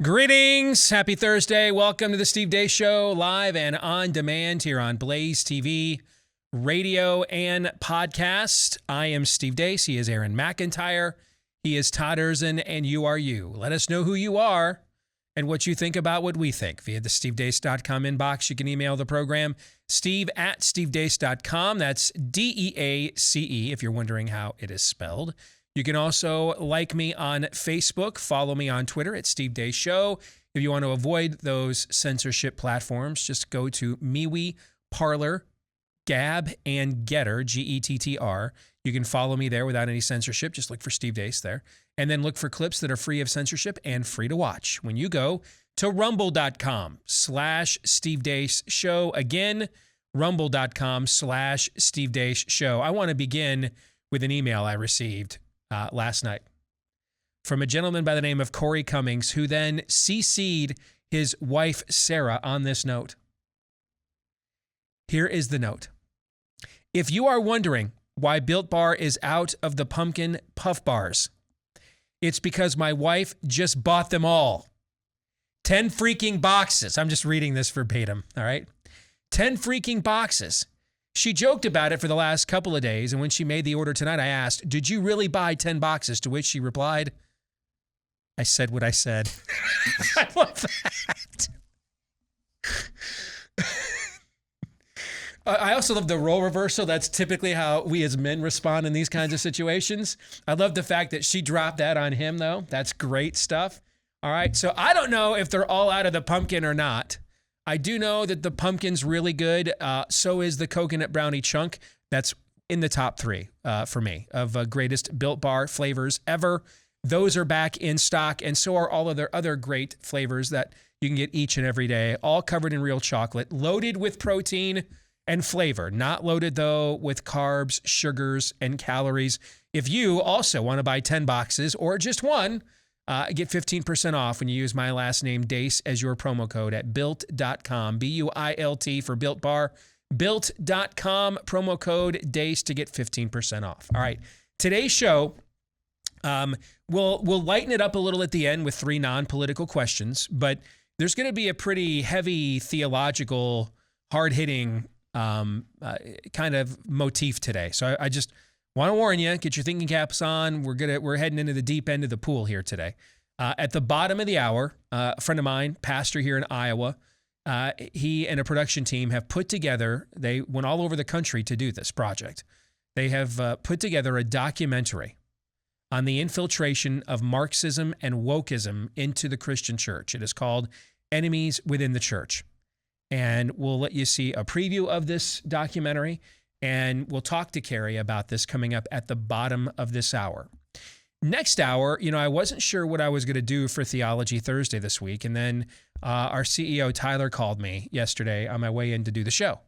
Greetings. Happy Thursday. Welcome to the Steve Deace Show, live and on demand here on BlazeTV, radio, and podcast. I am Steve Deace. He is Aaron McIntyre. He is Todd Erzin, and you are you. Let us know who you are and what you think about what we think via the stevedeace.com inbox. You can email the program, steve@stevedeace.com. That's DEACE, if you're wondering how it is spelled. You can also like me on Facebook, follow me on Twitter at Steve Deace Show. If you want to avoid those censorship platforms, just go to MeWe, Parler, Gab, and Getter, Gettr. You can follow me there without any censorship. Just look for Steve Deace there. And then look for clips that are free of censorship and free to watch when you go to rumble.com/Steve Deace Show. Again, rumble.com/Steve Deace Show. I want to begin with an email I received last night from a gentleman by the name of Corey Cummings, who then CC'd his wife, Sarah, on this note. Here is the note. If you are wondering why Built Bar is out of the pumpkin puff bars, it's because my wife just bought them all. 10 freaking boxes. I'm just reading this verbatim, all right? 10 freaking boxes. She joked about it for the last couple of days, and when she made the order tonight, I asked, did you really buy 10 boxes? To which she replied, I said what I said. I love that. I also love the role reversal. That's typically how we as men respond in these kinds of situations. I love the fact that she dropped that on him, though. That's great stuff. All right, so I don't know if they're all out of the pumpkin or not. I do know that the pumpkin's really good. So is the coconut brownie chunk. That's in the top 3 for me of greatest Built Bar flavors ever. Those are back in stock, and so are all of their other great flavors that you can get each and every day, all covered in real chocolate, loaded with protein and flavor, not loaded, though, with carbs, sugars, and calories. If you also want to buy 10 boxes or just one, get 15% off when you use my last name, Deace, as your promo code at built.com, B-U-I-L-T for Built Bar, built.com, promo code Deace to get 15% off. All right, today's show, we'll lighten it up a little at the end with 3 non-political questions, but there's going to be a pretty heavy theological, hard-hitting kind of motif today. So I just want to warn you, get your thinking caps on. We're heading into the deep end of the pool here today. At the bottom of the hour, a friend of mine, pastor here in Iowa, he and a production team have put together, they went all over the country to do this project. They have put together a documentary on the infiltration of Marxism and wokeism into the Christian church. It is called Enemies Within the Church. And we'll let you see a preview of this documentary, and we'll talk to Cary about this coming up at the bottom of this hour. Next hour, I wasn't sure what I was going to do for Theology Thursday this week, and then our CEO, Tyler, called me yesterday on my way in to do the show.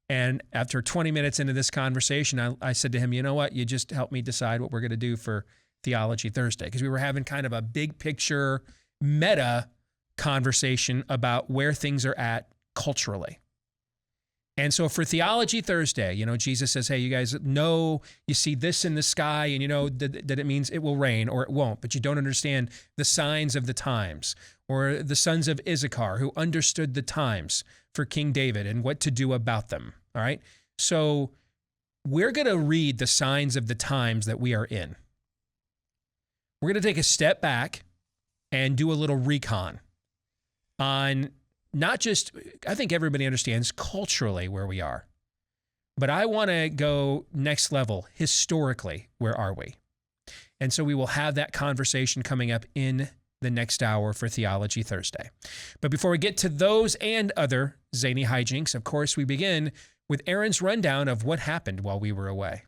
And after 20 minutes into this conversation, I said to him, you know what, you just help me decide what we're going to do for Theology Thursday, because we were having kind of a big picture, meta conversation about where things are at culturally. And so for Theology Thursday, Jesus says, hey, you guys know, you see this in the sky and you know that it means it will rain or it won't, but you don't understand the signs of the times, or the sons of Issachar who understood the times for King David and what to do about them. All right. So we're going to read the signs of the times that we are in. We're going to take a step back and do a little recon on not just, I think everybody understands culturally where we are, but I want to go next level historically. Where are we? And so we will have that conversation coming up in the next hour for Theology Thursday. But before we get to those and other zany hijinks, of course, we begin with Aaron's rundown of what happened while we were away.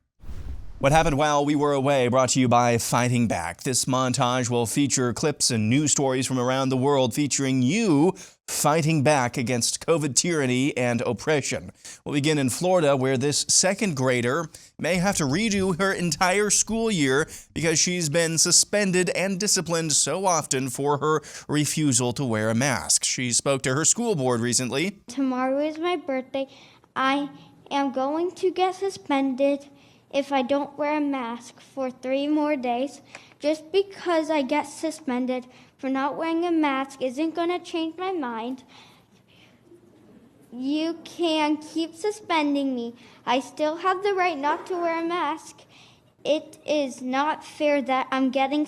What happened while we were away, brought to you by Fighting Back. This montage will feature clips and news stories from around the world featuring you fighting back against COVID tyranny and oppression. We'll begin in Florida, where this second grader may have to redo her entire school year because she's been suspended and disciplined so often for her refusal to wear a mask. She spoke to her school board recently. Tomorrow is my birthday. I am going to get suspended if I don't wear a mask for 3 more days. Just because I get suspended for not wearing a mask isn't going to change my mind. You can keep suspending me. I still have the right not to wear a mask. It is not fair that I'm getting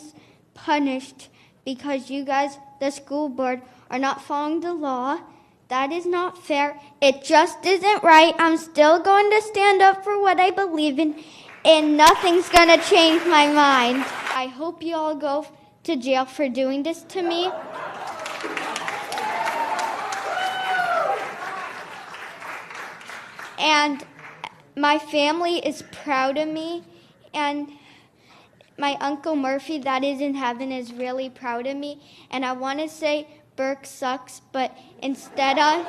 punished because you guys, the school board, are not following the law. That is not fair. It just isn't right. I'm still going to stand up for what I believe in, and nothing's going to change my mind. I hope you all go to jail for doing this to me. And my family is proud of me, and my Uncle Murphy, that is in heaven, is really proud of me. And I want to say Burke sucks, but instead of,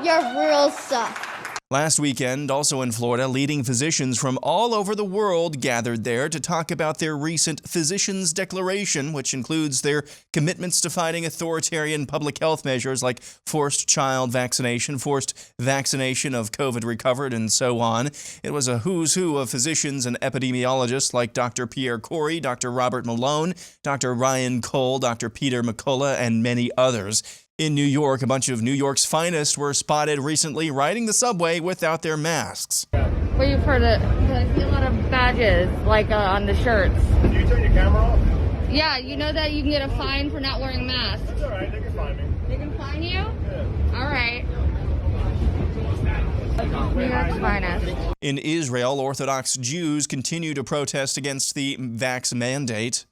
your rules suck. Last weekend, also in Florida, leading physicians from all over the world gathered there to talk about their recent Physicians' Declaration, which includes their commitments to fighting authoritarian public health measures like forced child vaccination, forced vaccination of COVID-recovered, and so on. It was a who's who of physicians and epidemiologists like Dr. Pierre Corey, Dr. Robert Malone, Dr. Ryan Cole, Dr. Peter McCullough, and many others. In New York, a bunch of New York's finest were spotted recently riding the subway without their masks. Well, you've heard it. I see a lot of badges, like on the shirts. Can you turn your camera off? Yeah, you know that you can get a fine for not wearing a mask. It's all right. They can find me. They can fine you? Yeah. All right. New York's finest. In Israel, Orthodox Jews continue to protest against the vax mandate.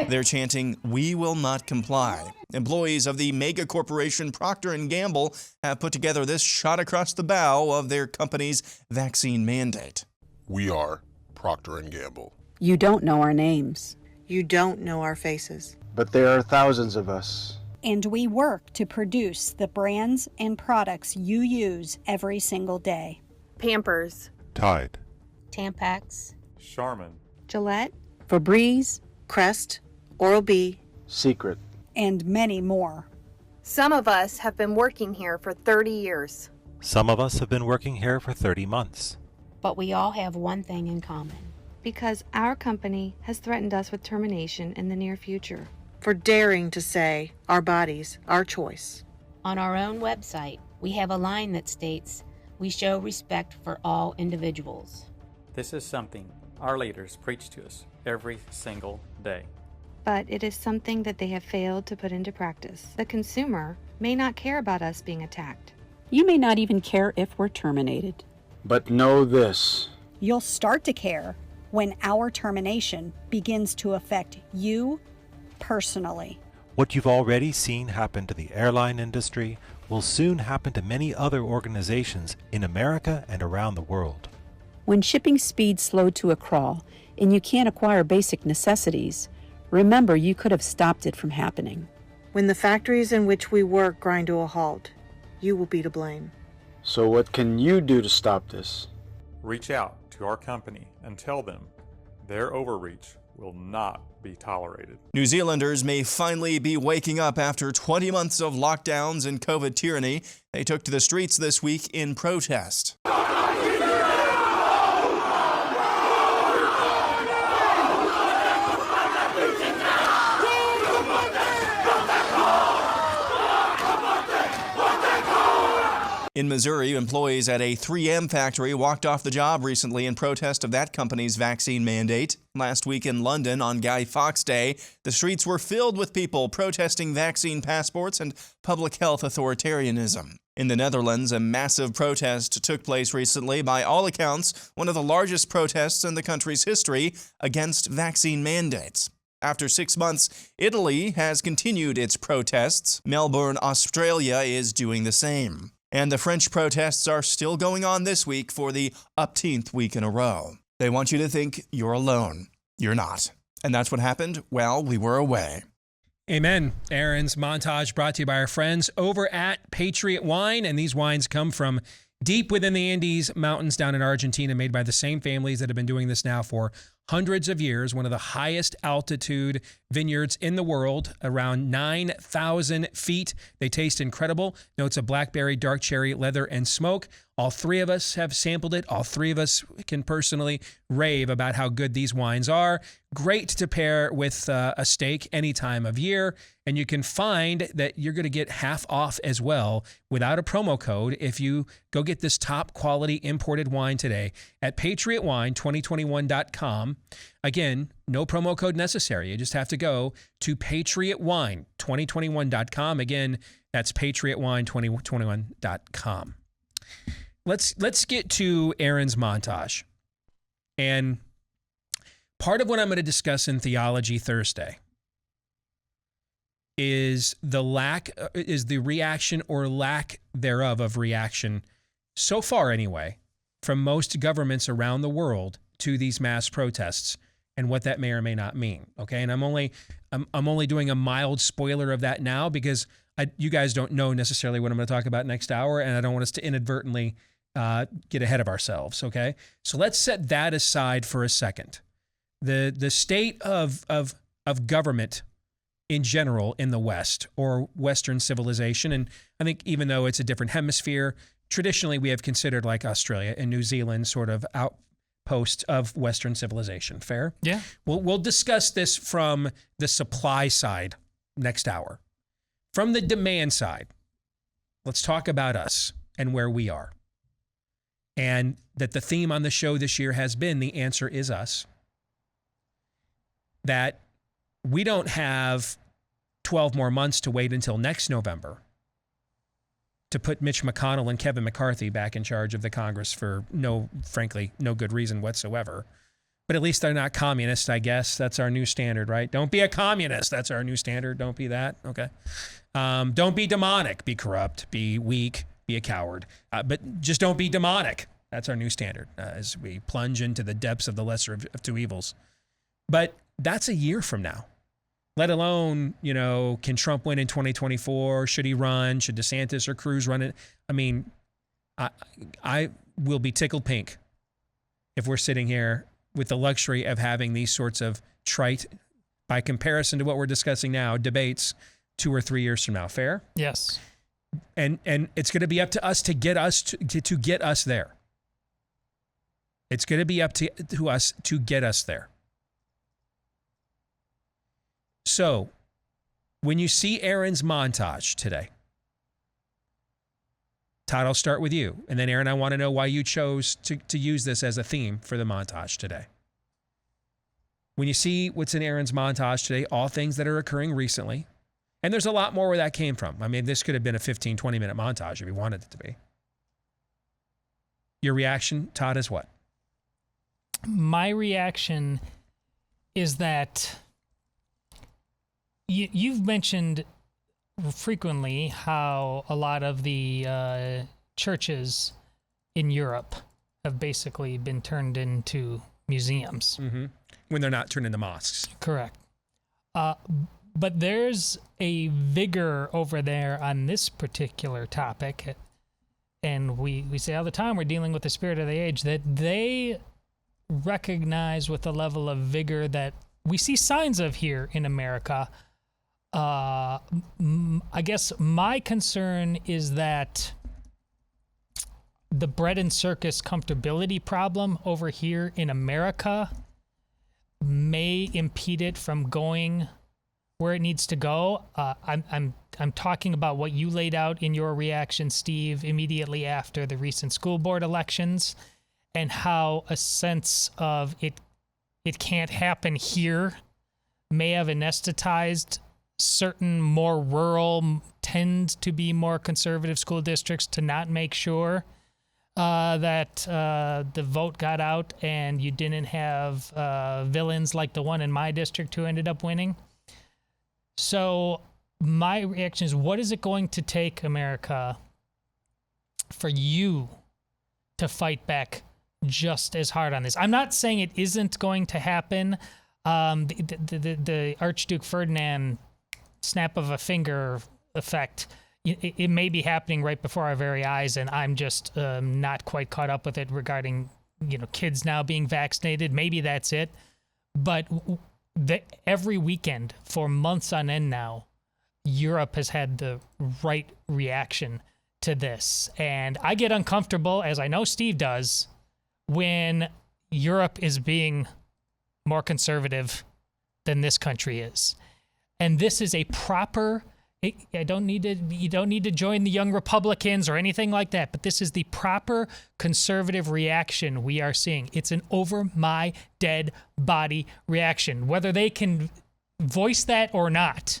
They're chanting, "We will not comply." Employees of the mega corporation Procter & Gamble have put together this shot across the bow of their company's vaccine mandate. We are Procter & Gamble. You don't know our names. You don't know our faces. But there are thousands of us. And we work to produce the brands and products you use every single day. Pampers. Tide. Tampax. Charmin. Gillette. Febreze. Crest. Oral-B. Secret. And many more. Some of us have been working here for 30 years. Some of us have been working here for 30 months. But we all have one thing in common. Because our company has threatened us with termination in the near future. For daring to say, our bodies, our choice. On our own website, we have a line that states, "We show respect for all individuals." This is something our leaders preach to us every single day. But it is something that they have failed to put into practice. The consumer may not care about us being attacked. You may not even care if we're terminated. But know this. You'll start to care when our termination begins to affect you personally. What you've already seen happen to the airline industry will soon happen to many other organizations in America and around the world. When shipping speeds slow to a crawl and you can't acquire basic necessities, remember you could have stopped it from happening. When the factories in which we work grind to a halt, you will be to blame. So what can you do to stop this? Reach out to our company and tell them their overreach will not be tolerated. New Zealanders may finally be waking up after 20 months of lockdowns and COVID tyranny. They took to the streets this week in protest. In Missouri, employees at a 3M factory walked off the job recently in protest of that company's vaccine mandate. Last week in London on Guy Fawkes Day, the streets were filled with people protesting vaccine passports and public health authoritarianism. In the Netherlands, a massive protest took place recently, by all accounts, one of the largest protests in the country's history against vaccine mandates. After 6 months, Italy has continued its protests. Melbourne, Australia is doing the same. And the French protests are still going on this week for the upteenth week in a row. They want you to think you're alone. You're not. And that's what happened while we were away. Amen. Aaron's montage brought to you by our friends over at Patriot Wine. And these wines come from deep within the Andes Mountains down in Argentina, made by the same families that have been doing this now for hundreds of years, one of the highest altitude vineyards in the world, around 9,000 feet. They taste incredible. Notes of blackberry, dark cherry, leather, and smoke. All three of us have sampled it. All three of us can personally rave about how good these wines are. Great to pair with a steak any time of year. And you can find that you're going to get half off as well without a promo code if you go get this top quality imported wine today at patriotwine2021.com. Again, no promo code necessary. You just have to go to patriotwine2021.com. Again, that's patriotwine2021.com. Let's get to Aaron's montage. And part of what I'm going to discuss in Theology Thursday is the reaction or lack thereof of reaction, so far anyway, from most governments around the world to these mass protests and what that may or may not mean. Okay, and I'm only doing a mild spoiler of that now because you guys don't know necessarily what I'm going to talk about next hour, and I don't want us to inadvertently get ahead of ourselves. Okay, so let's set that aside for a second. The state of government in general in the West or Western civilization, and I think even though it's a different hemisphere, traditionally we have considered like Australia and New Zealand sort of outposts of Western civilization. Fair? Yeah. We'll discuss this from the supply side next hour. From the demand side, let's talk about us and where we are. And that the theme on the show this year has been the answer is us. That we don't have 12 more months to wait until next November to put Mitch McConnell and Kevin McCarthy back in charge of the Congress for frankly, no good reason whatsoever. But at least they're not communists, I guess. That's our new standard, right? Don't be a communist. That's our new standard. Don't be that. Okay. Don't be demonic. Be corrupt. Be weak. Be a coward. But just don't be demonic. That's our new standard as we plunge into the depths of the lesser of two evils. But that's a year from now. Let alone, can Trump win in 2024? Should he run? Should DeSantis or Cruz run it? I mean, I will be tickled pink if we're sitting here with the luxury of having these sorts of trite, by comparison to what we're discussing now, debates 2 or 3 years from now. Fair? Yes. And it's going to be up to us to get us to get us there. It's going to be up to us to get us there. So, when you see Aaron's montage today, Todd, I'll start with you. And then, Aaron, I want to know why you chose to use this as a theme for the montage today. When you see what's in Aaron's montage today, all things that are occurring recently, and there's a lot more where that came from. I mean, this could have been a 15, 20-minute montage if you wanted it to be. Your reaction, Todd, is what? My reaction is that you've mentioned frequently how a lot of the churches in Europe have basically been turned into museums. Mm-hmm. When they're not turned into mosques. Correct. But there's a vigor over there on this particular topic, and we say all the time we're dealing with the spirit of the age, that they recognize with a level of vigor that we see signs of here in America. I guess my concern is that the bread and circus comfortability problem over here in America may impede it from going where it needs to go. I'm talking about what you laid out in your reaction, Steve, immediately after the recent school board elections, and how a sense of it can't happen here may have anesthetized certain more rural, tend to be more conservative school districts to not make sure that the vote got out and you didn't have villains like the one in my district who ended up winning. So my reaction is, what is it going to take, America, for you to fight back just as hard on this? I'm not saying it isn't going to happen. The Archduke Ferdinand snap of a finger effect, it may be happening right before our very eyes, and I'm just not quite caught up with it regarding kids now being vaccinated. Maybe that's it. But every weekend for months on end now, Europe has had the right reaction to this. And I get uncomfortable, as I know Steve does, when Europe is being more conservative than this country is. And this is a proper, you don't need to join the Young Republicans or anything like that, but this is the proper conservative reaction we are seeing. It's an over my dead body reaction. Whether they can voice that or not,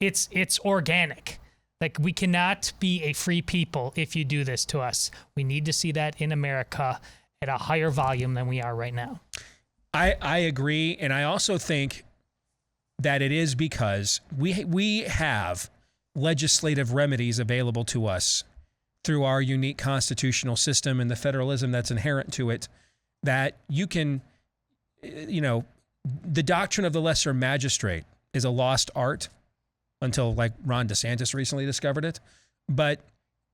it's organic. Like, we cannot be a free people if you do this to us. We need to see that in America at a higher volume than we are right now. I agree, and I also think that it is because we have legislative remedies available to us through our unique constitutional system and the federalism that's inherent to it, that you can, the doctrine of the lesser magistrate is a lost art until like Ron DeSantis recently discovered it. But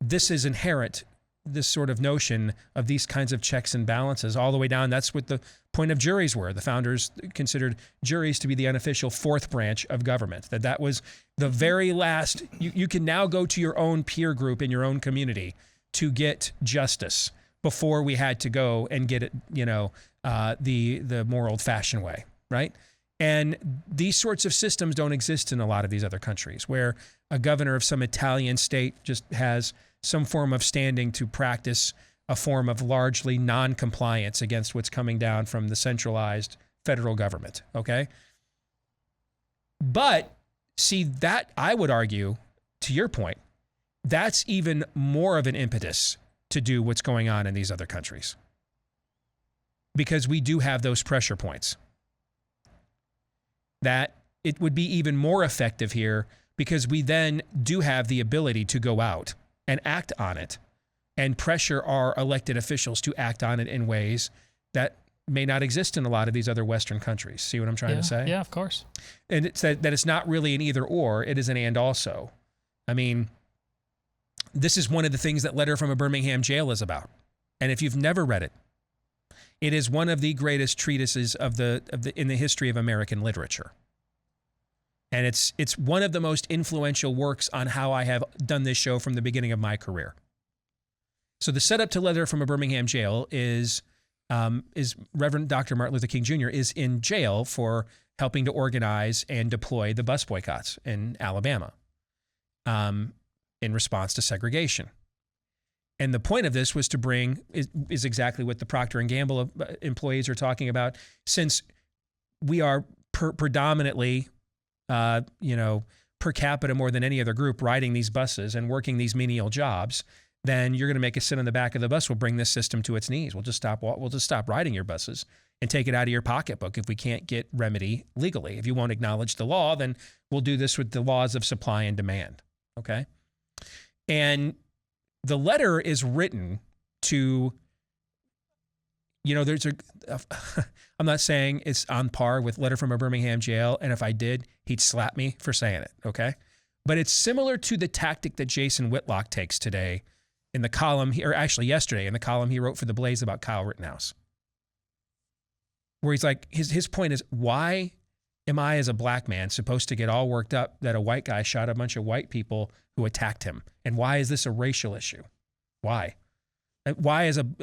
this is inherent, this sort of notion of these kinds of checks and balances all the way down. That's what the point of juries were. The founders considered juries to be the unofficial fourth branch of government, that was the very last. You can now go to your own peer group in your own community to get justice before we had to go and get it, the more old-fashioned way, right? And these sorts of systems don't exist in a lot of these other countries, where a governor of some Italian state just has some form of standing to practice a form of largely non-compliance against what's coming down from the centralized federal government, okay? But see, that, I would argue, to your point, that's even more of an impetus to do what's going on in these other countries, because we do have those pressure points. That it would be even more effective here because we then do have the ability to go out and act on it and pressure our elected officials to act on it in ways that may not exist in a lot of these other Western countries. See what I'm trying to say? Yeah, of course. And it's that it's not really an either or, it is an and also. I mean, this is one of the things that Letter from a Birmingham Jail is about. And if you've never read it, it is one of the greatest treatises in the history of American literature. And it's one of the most influential works on how I have done this show from the beginning of my career. So the setup to Letter from a Birmingham Jail is Reverend Dr. Martin Luther King Jr. is in jail for helping to organize and deploy the bus boycotts in Alabama in response to segregation. And the point of this was to bring, is exactly what the Procter & Gamble employees are talking about. Since we are predominantly, per capita more than any other group riding these buses and working these menial jobs, then you're going to make us sit on the back of the bus. We'll bring this system to its knees. We'll just stop riding your buses and take it out of your pocketbook if we can't get remedy legally. If you won't acknowledge the law, then we'll do this with the laws of supply and demand. Okay? And the letter is written to, I'm not saying it's on par with Letter from a Birmingham Jail, and if I did, he'd slap me for saying it, okay? But it's similar to the tactic that Jason Whitlock takes today in the column, or actually yesterday in the column he wrote for the Blaze about Kyle Rittenhouse, where he's like, his point is, why am I as a black man supposed to get all worked up that a white guy shot a bunch of white people who attacked him? And why is this a racial issue? Why?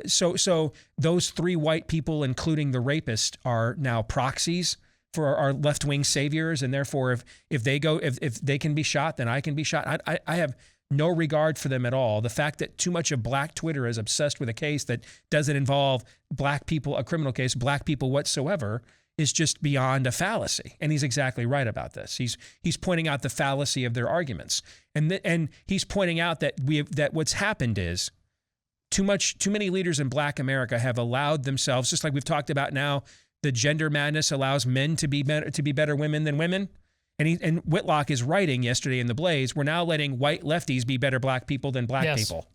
So those three white people, including the rapist, are now proxies for our left-wing saviors, and therefore if they can be shot, then I can be shot. I have no regard for them at all. The fact that too much of black Twitter is obsessed with a case that doesn't involve black people, a criminal case, black people whatsoever, is just beyond a fallacy. And he's exactly right about this. He's pointing out the fallacy of their arguments. And he's pointing out that what's happened is too many leaders in black America have allowed themselves, just like we've talked about now, the gender madness allows men to be better women than women. And Whitlock is writing yesterday in the Blaze, we're now letting white lefties be better black people than black people.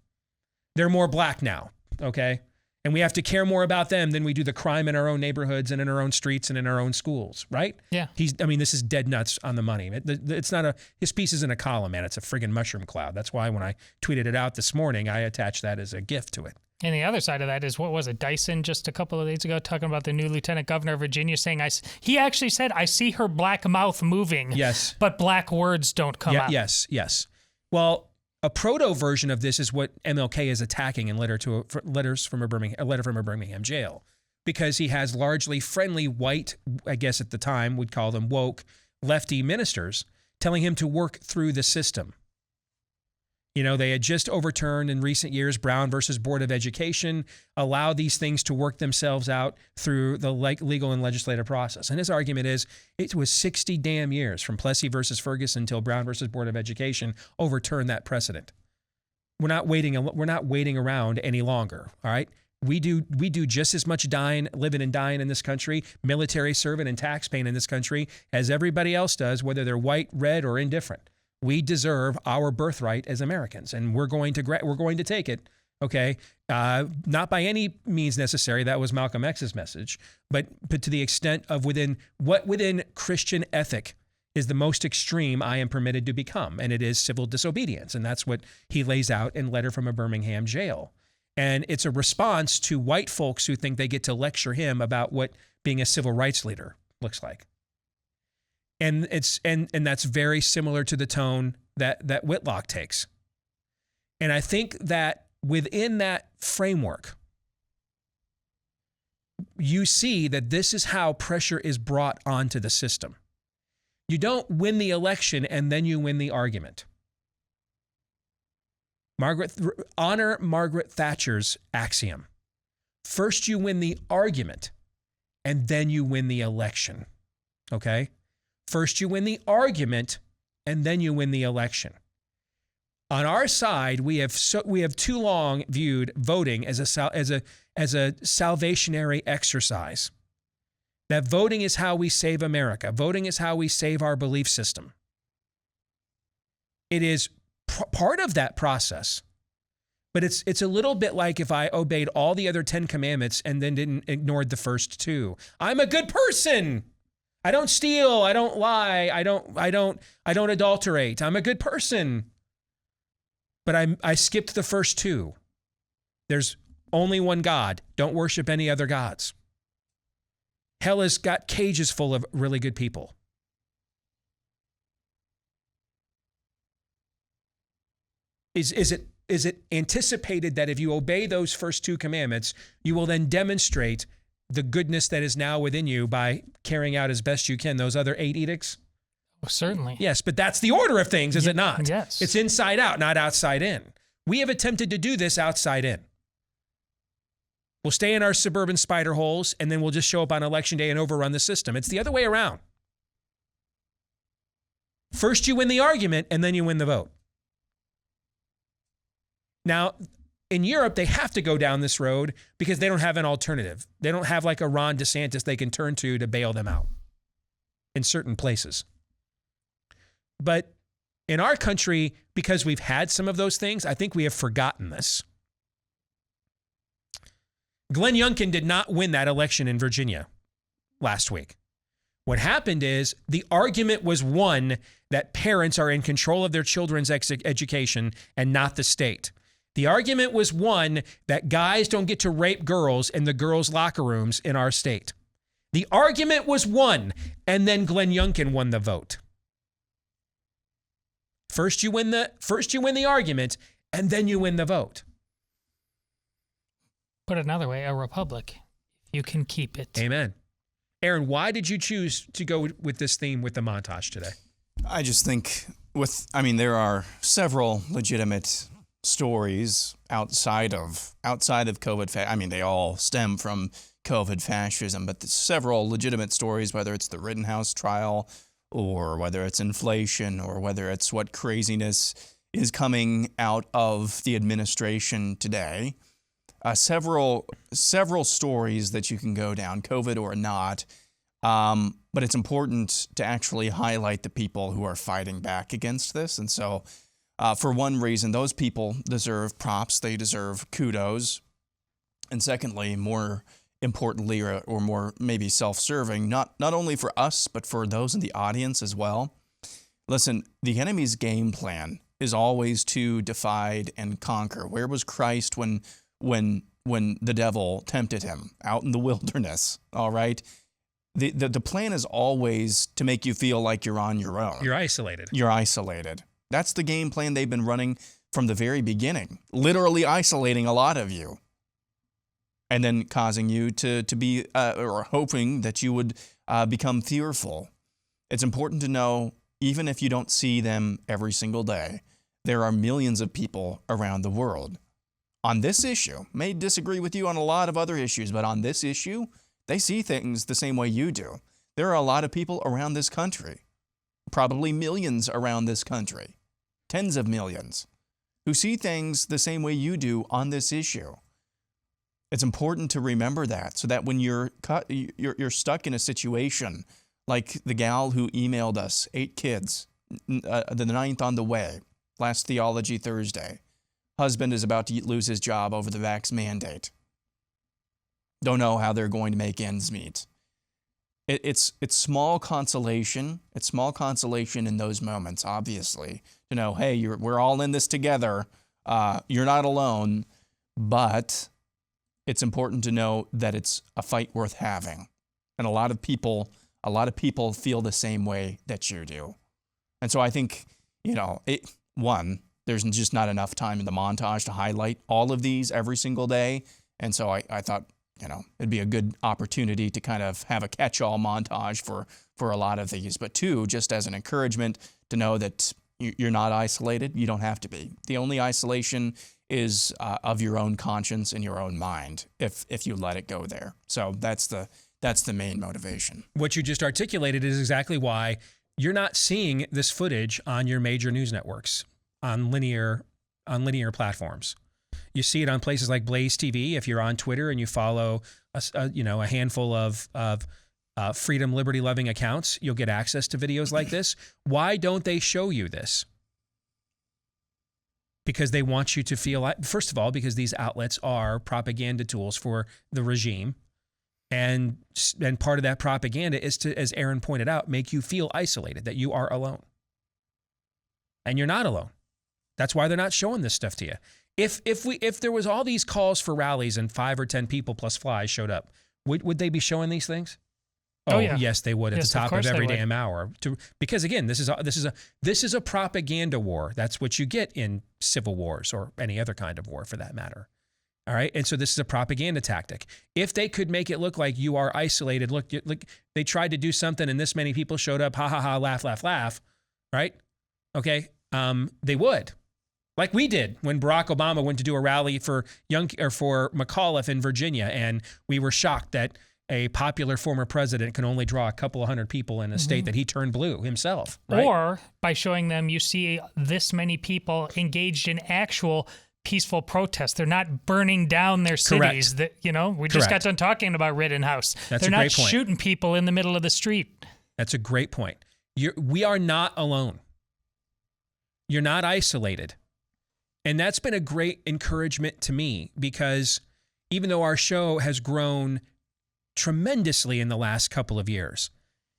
They're more black now, okay? And we have to care more about them than we do the crime in our own neighborhoods and in our own streets and in our own schools, right? Yeah. This is dead nuts on the money. It's not his piece isn't a column, man. It's a friggin' mushroom cloud. That's why when I tweeted it out this morning, I attached that as a GIF to it. And the other side of that is, what was it, Dyson just a couple of days ago talking about the new lieutenant governor of Virginia saying, he actually said, I see her black mouth moving, yes, but black words don't come out. Yes. Well, a proto version of this is what MLK is attacking in letters from a Birmingham jail, because he has largely friendly white, I guess at the time we'd call them woke, lefty ministers telling him to work through the system. You know, they had just overturned in recent years Brown versus Board of Education, allow these things to work themselves out through the legal and legislative process. And his argument is it was 60 damn years from Plessy versus Ferguson until Brown versus Board of Education overturned that precedent. We're not waiting around any longer, all right? We do just as much living and dying in this country, military serving and tax paying in this country as everybody else does, whether they're white, red, or indifferent. We deserve our birthright as Americans, and we're going to take it. Okay, not by any means necessary. That was Malcolm X's message, but to the extent of within Christian ethic is the most extreme I am permitted to become, and it is civil disobedience, and that's what he lays out in Letter from a Birmingham Jail. And it's a response to white folks who think they get to lecture him about what being a civil rights leader looks like. And that's very similar to the tone that Whitlock takes. And I think that within that framework, you see that this is how pressure is brought onto the system. You don't win the election and then you win the argument. Honor Margaret Thatcher's axiom. First you win the argument and then you win the election. Okay? First you win the argument and then you win the election. On our side, we have too long viewed voting as a salvationary exercise. That voting is how we save America. Voting is how we save our belief system. It is part of that process. But it's a little bit like if I obeyed all the other 10 commandments and then ignored the first 2. I'm a good person. I don't steal. I don't lie. I don't adulterate. I'm a good person. But I skipped the first 2. There's only one God. Don't worship any other gods. Hell has got cages full of really good people. Is it anticipated that if you obey those first 2 commandments, you will then demonstrate the goodness that is now within you by carrying out as best you can those other 8 edicts? Oh, certainly. Yes, but that's the order of things, is it not? Yes. It's inside out, not outside in. We have attempted to do this outside in. We'll stay in our suburban spider holes, and then we'll just show up on election day and overrun the system. It's the other way around. First you win the argument, and then you win the vote. Now, in Europe, they have to go down this road because they don't have an alternative. They don't have like a Ron DeSantis they can turn to bail them out in certain places. But in our country, because we've had some of those things, I think we have forgotten this. Glenn Youngkin did not win that election in Virginia last week. What happened is the argument was won that parents are in control of their children's education and not the state. The argument was won that guys don't get to rape girls in the girls' locker rooms in our state. The argument was won, and then Glenn Youngkin won the vote. First you win the argument, and then you win the vote. Put it another way, a republic, you can keep it. Amen. Aaron, why did you choose to go with this theme with the montage today? I just think there are several legitimate stories outside of COVID. They all stem from COVID fascism, but there's several legitimate stories, whether it's the Rittenhouse trial or whether it's inflation or whether it's what craziness is coming out of the administration today. Several stories that you can go down, COVID or not, but it's important to actually highlight the people who are fighting back against this. And so for one reason, those people deserve props. They deserve kudos. And secondly, more importantly, or more maybe self-serving, not only for us, but for those in the audience as well. Listen, the enemy's game plan is always to divide and conquer. Where was Christ when when the devil tempted him out in the wilderness, all right? The plan is always to make you feel like you're on your own. You're isolated. You're isolated. That's the game plan they've been running from the very beginning, literally isolating a lot of you and then causing you to be, or hoping that you would become fearful. It's important to know, even if you don't see them every single day, there are millions of people around the world. On this issue, may disagree with you on a lot of other issues, but on this issue, they see things the same way you do. There are a lot of people around this country, probably millions around this country, tens of millions, who see things the same way you do on this issue. It's important to remember that, so that when you're stuck in a situation like the gal who emailed us, 8 kids, the 9th on the way, last Theology Thursday. Husband is about to lose his job over the vax mandate. Don't know how they're going to make ends meet. It's small consolation. It's small consolation in those moments, obviously, to know, hey, we're all in this together. You're not alone, but it's important to know that it's a fight worth having. And a lot of people feel the same way that you do. And so I think, there's just not enough time in the montage to highlight all of these every single day. And so I thought, it'd be a good opportunity to kind of have a catch-all montage for a lot of these. But 2, just as an encouragement to know that you're not isolated. You don't have to be. The only isolation is of your own conscience and your own mind, if you let it go there. So that's the main motivation. What you just articulated is exactly why you're not seeing this footage on your major news networks, on linear platforms. You see it on places like BlazeTV. If you're on Twitter and you follow a handful of freedom, liberty-loving accounts, you'll get access to videos like this. Why don't they show you this? Because they want you to feel like, first of all, because these outlets are propaganda tools for the regime. And part of that propaganda is to, as Aaron pointed out, make you feel isolated, that you are alone. And you're not alone. That's why they're not showing this stuff to you. If there was all these calls for rallies and 5 or 10 people plus flies showed up, would they be showing these things? Oh yeah. Yes, they would at the top of every damn hour. Because again, this is a propaganda war. That's what you get in civil wars or any other kind of war for that matter. All right, and so this is a propaganda tactic. If they could make it look like you are isolated, look, they tried to do something and this many people showed up, ha ha ha, laugh laugh laugh, right? Okay, they would. Like we did when Barack Obama went to do a rally for McAuliffe in Virginia, and we were shocked that a popular former president can only draw a couple of hundred people in a state that he turned blue himself. Right? Or by showing them you see this many people engaged in actual peaceful protest. They're not burning down their cities. That we just got done talking about Rittenhouse. They're not shooting people in the middle of the street. That's a great point. We are not alone. You're not isolated. And that's been a great encouragement to me, because even though our show has grown tremendously in the last couple of years,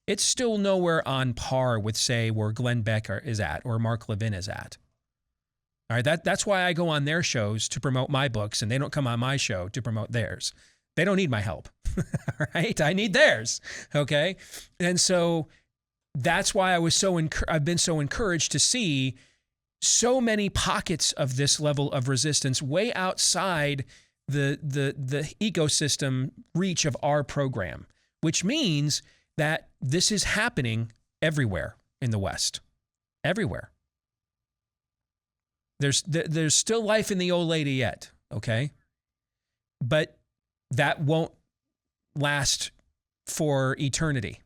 it's still nowhere on par with, say, where Glenn Beck is at or Mark Levin is at. All right, that's why I go on their shows to promote my books, and they don't come on my show to promote theirs. They don't need my help, all right? I need theirs, okay? And so that's why I've been so encouraged to see so many pockets of this level of resistance way outside the ecosystem reach of our program, which means that this is happening everywhere in the West, everywhere. There's still life in the old lady yet, okay? But that won't last for eternity.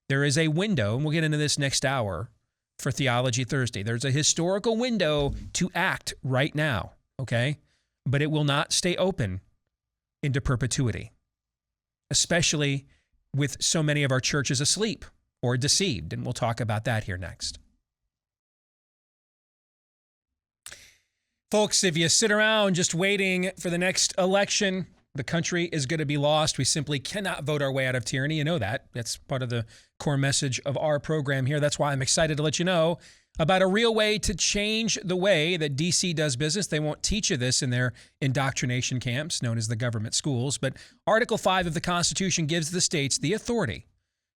There is a window, and we'll get into this next hour, for Theology Thursday. There's a historical window to act right now, okay? But it will not stay open into perpetuity, especially with so many of our churches asleep or deceived, and we'll talk about that here next. Folks, if you sit around just waiting for the next election, the country is going to be lost. We simply cannot vote our way out of tyranny. You know that. That's part of the core message of our program here. That's why I'm excited to let you know about a real way to change the way that D.C. does business. They won't teach you this in their indoctrination camps, known as the government schools. But Article 5 of the Constitution gives the states the authority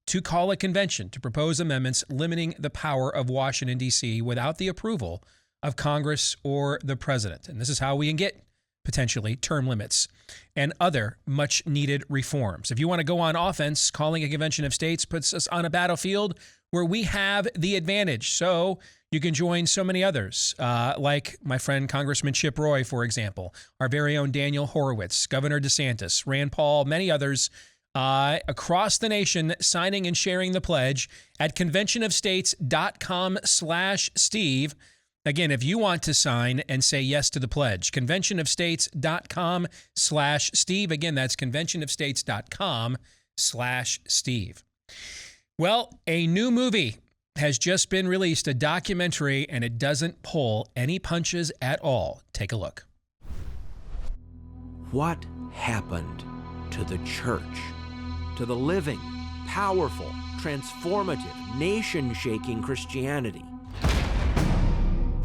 to call a convention to propose amendments limiting the power of Washington, D.C. without the approval of Congress or the president. And this is how we can get potentially term limits and other much needed reforms. If you want to go on offense, calling a convention of states puts us on a battlefield where we have the advantage. So you can join so many others, like my friend Congressman Chip Roy, for example, our very own Daniel Horowitz, Governor DeSantis, Rand Paul, many others across the nation signing and sharing the pledge at conventionofstates.com/Steve. Again, if you want to sign and say yes to the pledge, conventionofstates.com/Steve. Again, that's conventionofstates.com/Steve. Well, a new movie has just been released, a documentary, and it doesn't pull any punches at all. Take a look. What happened to the church? To the living, powerful, transformative, nation-shaking Christianity?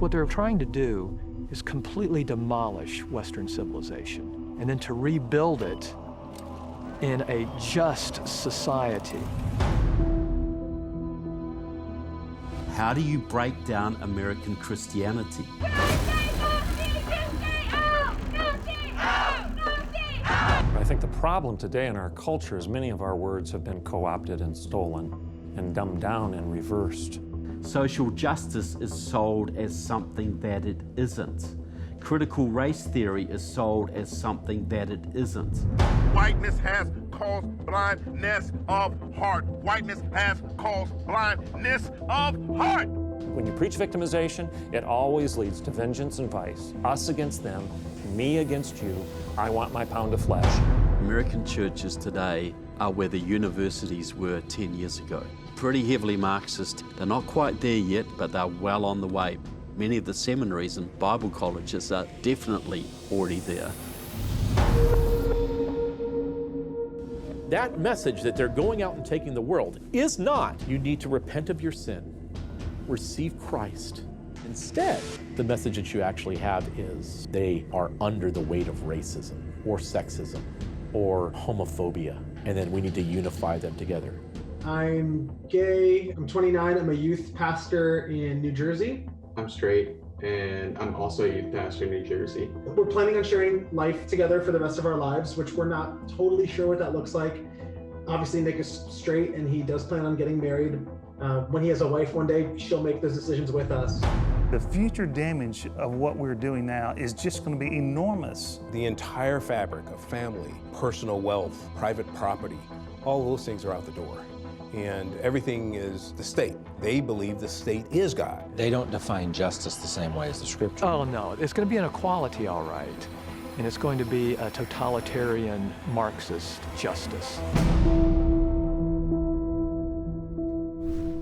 What they're trying to do is completely demolish Western civilization and then to rebuild it in a just society. How do you break down American Christianity? I think the problem today in our culture is many of our words have been co-opted and stolen and dumbed down and reversed. Social justice is sold as something that it isn't. Critical race theory is sold as something that it isn't. Whiteness has caused blindness of heart. Whiteness has caused blindness of heart. When you preach victimization, it always leads to vengeance and vice. Us against them, me against you. I want my pound of flesh. American churches today are where the universities were 10 years ago. Pretty heavily Marxist. They're not quite there yet, but they're well on the way. Many of the seminaries and Bible colleges are definitely already there. That message that they're going out and taking the world is not, you need to repent of your sin, receive Christ. Instead, the message that you actually have is they are under the weight of racism or sexism or homophobia, and then we need to unify them together. I'm gay, I'm 29, I'm a youth pastor in New Jersey. I'm straight, and I'm also a youth pastor in New Jersey. We're planning on sharing life together for the rest of our lives, which we're not totally sure what that looks like. Obviously, Nick is straight, and he does plan on getting married. When he has a wife one day, she'll make those decisions with us. The future damage of what we're doing now is just going to be enormous. The entire fabric of family, personal wealth, private property, all those things are out the door. And everything is the state. They believe the state is God. They don't define justice the same way as the scripture. Oh, no. It's going to be an equality, all right. And it's going to be a totalitarian Marxist justice.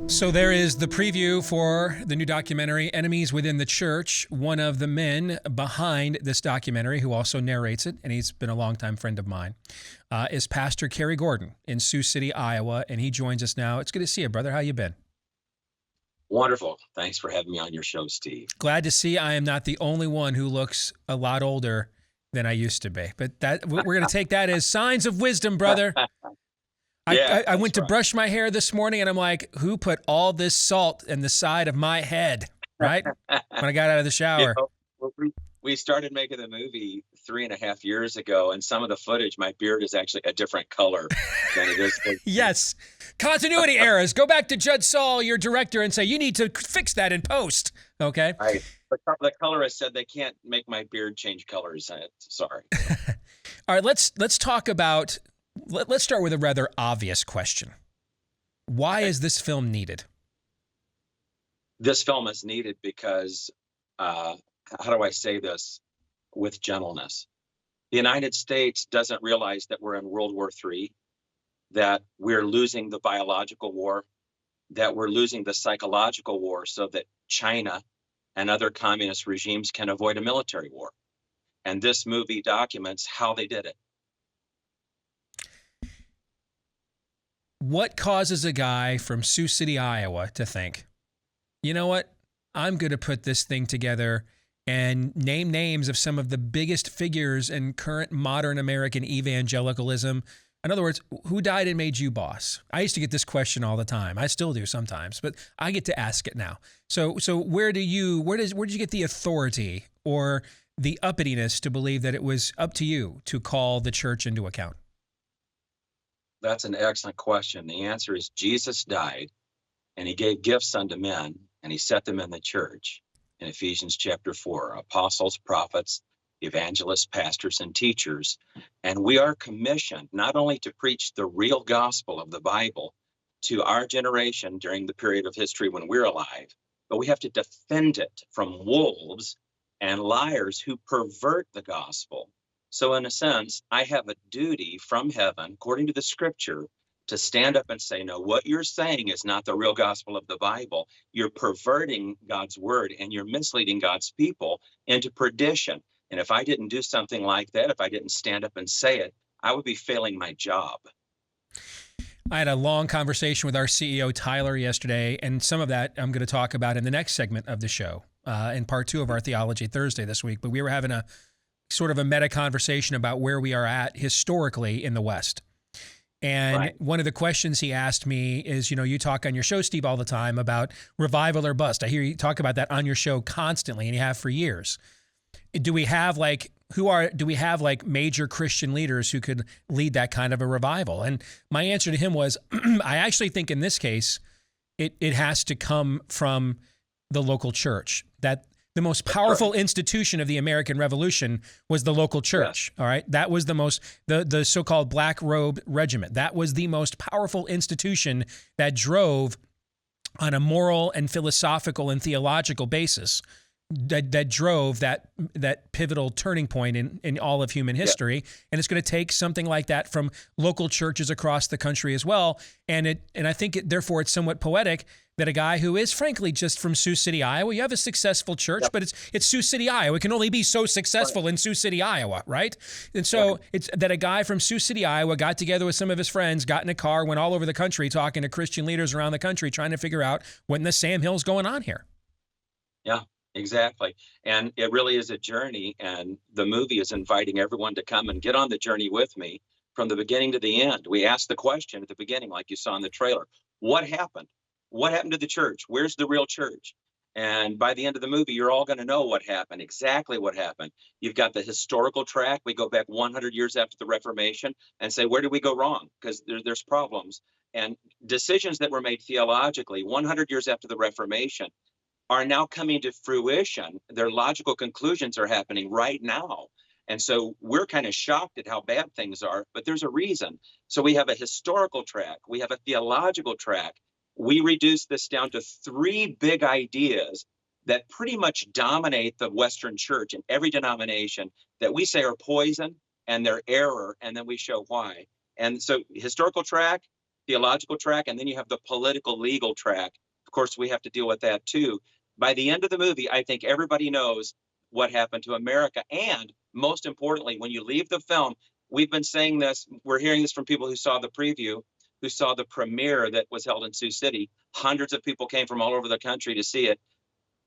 So there is the preview for the new documentary, Enemies Within the Church. One of the men behind this documentary, who also narrates it, and he's been a longtime friend of mine, is Pastor Cary Gordon in Sioux City, Iowa, and he joins us now. It's good to see you, brother. How you been? Wonderful. Thanks for having me on your show, Steve. Glad to see I am not the only one who looks a lot older than I used to be. But that we're going to take that as signs of wisdom, brother. I went to brush my hair this morning, and I'm like, who put all this salt in the side of my head, right? When I got out of the shower. You know, we started making the movie 3.5 years ago, and some of the footage, my beard is actually a different color than it is. Yes. Continuity errors. Go back to Judd Saul, your director, and say, you need to fix that in post, okay? Right. The colorist said they can't make my beard change colors. Sorry. All right, let's talk about... Let's start with a rather obvious question. Why is this film needed? This film is needed because, how do I say this with gentleness? The United States doesn't realize that we're in World War III, that we're losing the biological war, that we're losing the psychological war so that China and other communist regimes can avoid a military war. And this movie documents how they did it. What causes a guy from Sioux City, Iowa to think, you know what? I'm going to put this thing together and name names of some of the biggest figures in current modern American evangelicalism. In other words, who died and made you boss? I used to get this question all the time. I still do sometimes, but I get to ask it now. So where did you get the authority or the uppityness to believe that it was up to you to call the church into account? That's an excellent question. The answer is Jesus died, and he gave gifts unto men, and he set them in the church. In Ephesians chapter 4, apostles, prophets, evangelists, pastors, and teachers. And we are commissioned not only to preach the real gospel of the Bible to our generation during the period of history when we're alive, but we have to defend it from wolves and liars who pervert the gospel. So in a sense, I have a duty from heaven, according to the scripture, to stand up and say, no, what you're saying is not the real gospel of the Bible. You're perverting God's word and you're misleading God's people into perdition. And if I didn't do something like that, if I didn't stand up and say it, I would be failing my job. I had a long conversation with our CEO, Tyler, yesterday, and some of that I'm going to talk about in the next segment of the show, in part 2 of our Theology Thursday this week. But we were having a sort of a meta conversation about where we are at historically in the West. And one of the questions he asked me is, you talk on your show, Steve, all the time about revival or bust. I hear you talk about that on your show constantly, and you have for years. Do we have major Christian leaders who could lead that kind of a revival? And my answer to him was, I actually think in this case, it has to come from the local church. That the most powerful institution of the American Revolution was the local church. All right. That was the so-called Black Robe Regiment. That was the most powerful institution that drove on a moral and philosophical and theological basis that drove that pivotal turning point in all of human history. And it's going to take something like that from local churches across the country as well. And I think therefore it's somewhat poetic that a guy who is frankly just from Sioux City, Iowa, you have a successful church, but it's Sioux City, Iowa. It can only be so successful in Sioux City, Iowa, right? And so it's that a guy from Sioux City, Iowa got together with some of his friends, got in a car, went all over the country talking to Christian leaders around the country, trying to figure out what in the Sam Hill's going on here. Yeah. Exactly. And it really is a journey. And the movie is inviting everyone to come and get on the journey with me from the beginning to the end. We asked the question at the beginning, like you saw in the trailer, what happened? What happened to the church? Where's the real church? And by the end of the movie, you're all going to know what happened, exactly what happened. You've got the historical track. We go back 100 years after the Reformation and say, where did we go wrong? Because there's problems. And decisions that were made theologically 100 years after the Reformation are now coming to fruition. Their logical conclusions are happening right now. And so we're kind of shocked at how bad things are, but there's a reason. So we have a historical track. We have a theological track. We reduce this down to 3 big ideas that pretty much dominate the Western church in every denomination that we say are poison and they're error, and then we show why. And so historical track, theological track, and then you have the political legal track. Of course, we have to deal with that too. By the end of the movie, I think everybody knows what happened to America. And most importantly, when you leave the film, we've been saying this, we're hearing this from people who saw the preview, who saw the premiere that was held in Sioux City. Hundreds of people came from all over the country to see it.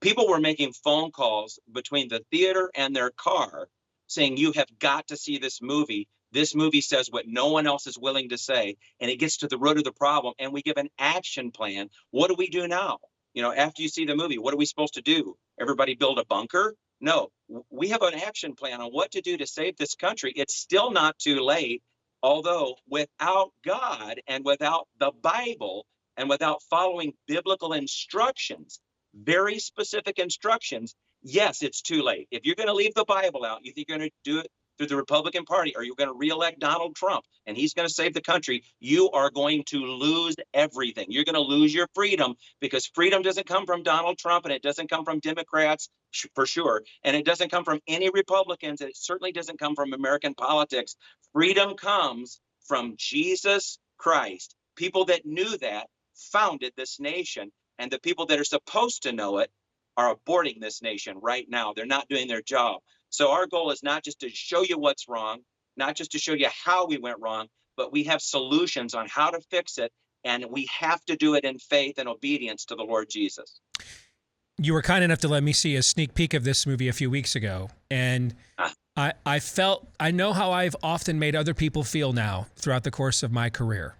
People were making phone calls between the theater and their car saying, you have got to see this movie. This movie says what no one else is willing to say, and it gets to the root of the problem, and we give an action plan. What do we do now? After you see the movie, what are we supposed to do? Everybody build a bunker? No, we have an action plan on what to do to save this country. It's still not too late, although without God and without the Bible and without following biblical instructions, very specific instructions, yes, it's too late. If you're going to leave the Bible out, you think you're going to do it through the Republican Party, or you're going to reelect Donald Trump and he's going to save the country, you are going to lose everything. You're going to lose your freedom, because freedom doesn't come from Donald Trump, and it doesn't come from Democrats for sure. And it doesn't come from any Republicans. And it certainly doesn't come from American politics. Freedom comes from Jesus Christ. People that knew that founded this nation, and the people that are supposed to know it are aborting this nation right now. They're not doing their job. So our goal is not just to show you what's wrong, not just to show you how we went wrong, but we have solutions on how to fix it. And we have to do it in faith and obedience to the Lord Jesus. you were kind enough to let me see a sneak peek of this movie a few weeks ago, and I felt, I know how I've often made other people feel now throughout the course of my career.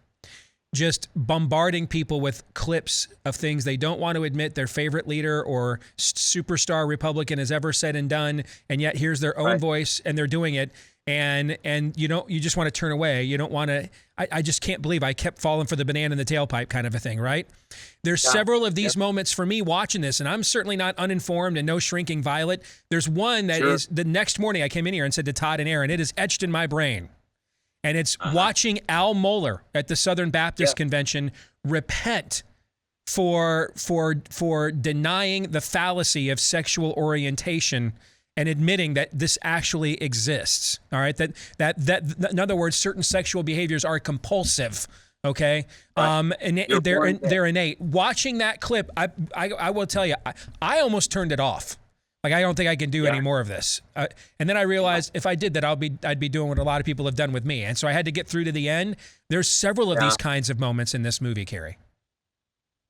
Just bombarding people with clips of things they don't want to admit their favorite leader or superstar Republican has ever said and done, and yet here's their own voice and they're doing it. And you just want to turn away. You don't want to, I just can't believe I kept falling for the banana in the tailpipe kind of a thing, right? There's several of these moments for me watching this, and I'm certainly not uninformed and no shrinking violet. There's one that is, the next morning I came in here and said to Todd and Aaron, it is etched in my brain. And it's watching Al Mohler at the Southern Baptist Convention repent for denying the fallacy of sexual orientation and admitting that this actually exists. All right, that in other words, certain sexual behaviors are compulsive. Okay, and they're innate. Watching that clip, I will tell you, I almost turned it off. Like, I don't think I can do any more of this. And then I realized if I did that, I'd be doing what a lot of people have done with me. And so I had to get through to the end. There's several of these kinds of moments in this movie, Cary.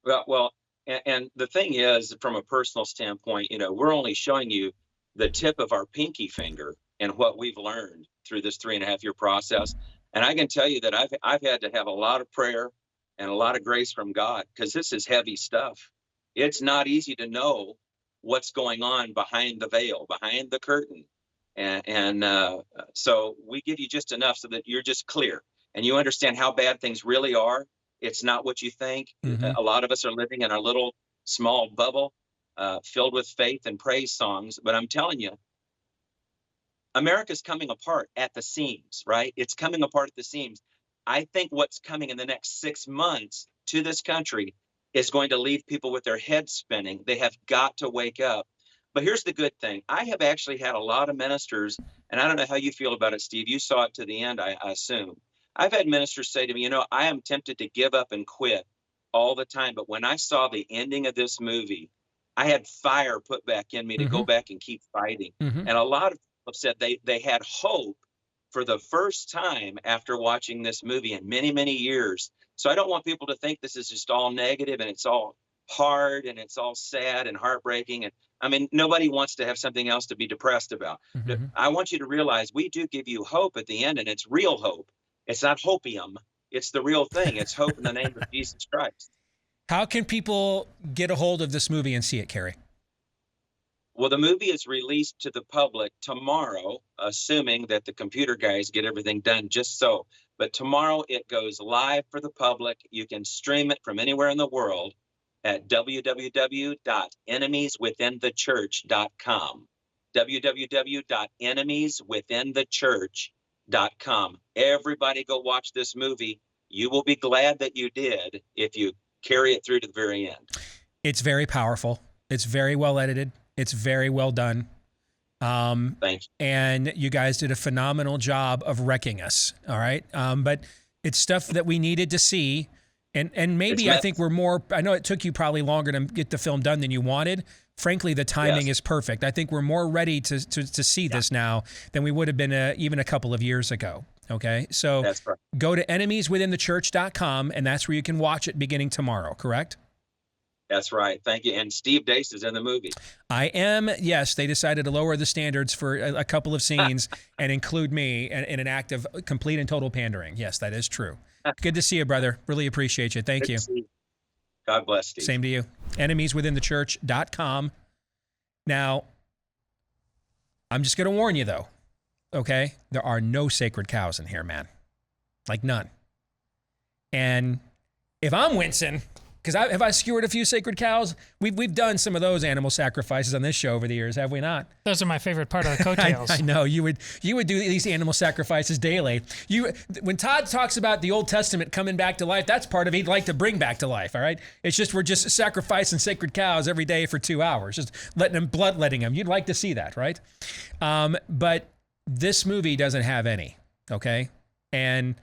Well, and the thing is, from a personal standpoint, we're only showing you the tip of our pinky finger and what we've learned through this 3.5-year process. And I can tell you that I've had to have a lot of prayer and a lot of grace from God, because this is heavy stuff. It's not easy to know what's going on behind the veil, behind the curtain. And so we give you just enough so that you're just clear and you understand how bad things really are. It's not what you think. A lot of us are living in our little small bubble filled with faith and praise songs. But I'm telling you, America's coming apart at the seams, right? It's coming apart at the seams. I think what's coming in the next 6 months to this country is going to leave people with their heads spinning. They have got to wake up. But here's the good thing. I have actually had a lot of ministers, and I don't know how you feel about it, Steve. You saw it to the end, I assume. I've had ministers say to me, I am tempted to give up and quit all the time. But when I saw the ending of this movie, I had fire put back in me to go back and keep fighting. And a lot of people have said they had hope for the first time after watching this movie in many, many years. So I don't want people to think this is just all negative and it's all hard and it's all sad and heartbreaking. And I mean, nobody wants to have something else to be depressed about. I want you to realize we do give you hope at the end, and it's real hope. It's not hopium. It's the real thing. It's hope in the name of Jesus Christ. How can people get a hold of this movie and see it, Cary? Well, the movie is released to the public tomorrow, assuming that the computer guys get everything done just so. But tomorrow it goes live for the public. You can stream it from anywhere in the world at www.enemieswithinthechurch.com. www.enemieswithinthechurch.com. Everybody go watch this movie. You will be glad that you did if you carry it through to the very end. It's very powerful. It's very well edited. It's very well done. Thank you. And you guys did a phenomenal job of wrecking us. All right. But it's stuff that we needed to see. And maybe I think we're more, I know it took you probably longer to get the film done than you wanted. Frankly, the timing is perfect. I think we're more ready to see this now than we would have been even a couple of years ago. Okay. So go to enemieswithinthechurch.com, and that's where you can watch it beginning tomorrow, correct? That's right. Thank you. And Steve Deace is in the movie. I am. Yes, they decided to lower the standards for a couple of scenes and include me in an act of complete and total pandering. Yes, that is true. Good to see you, brother. Really appreciate you. Thank you. God bless, Steve. Same to you. Enemieswithinthechurch.com. Now, I'm just going to warn you, though, okay? There are no sacred cows in here, man. Like none. And if I'm wincing, because have I skewered a few sacred cows? We've done some of those animal sacrifices on this show over the years, have we not? Those are my favorite part of the coattails. I know you would do these animal sacrifices daily. When Todd talks about the Old Testament coming back to life, that's part of he'd like to bring back to life. All right, it's just we're just sacrificing sacred cows every day for 2 hours, just bloodletting them. You'd like to see that, right? But this movie doesn't have any. Okay, and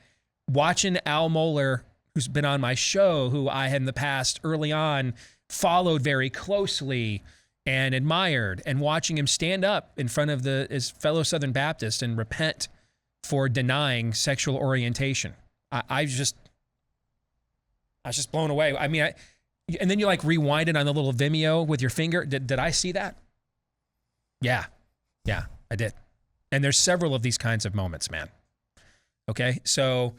watching Al Mohler, who's been on my show, who I had in the past early on followed very closely and admired, and watching him stand up in front of his fellow Southern Baptist and repent for denying sexual orientation. I was just blown away. I mean, and then you like rewind it on the little Vimeo with your finger. Did I see that? Yeah, I did. And there's several of these kinds of moments, man. Okay, so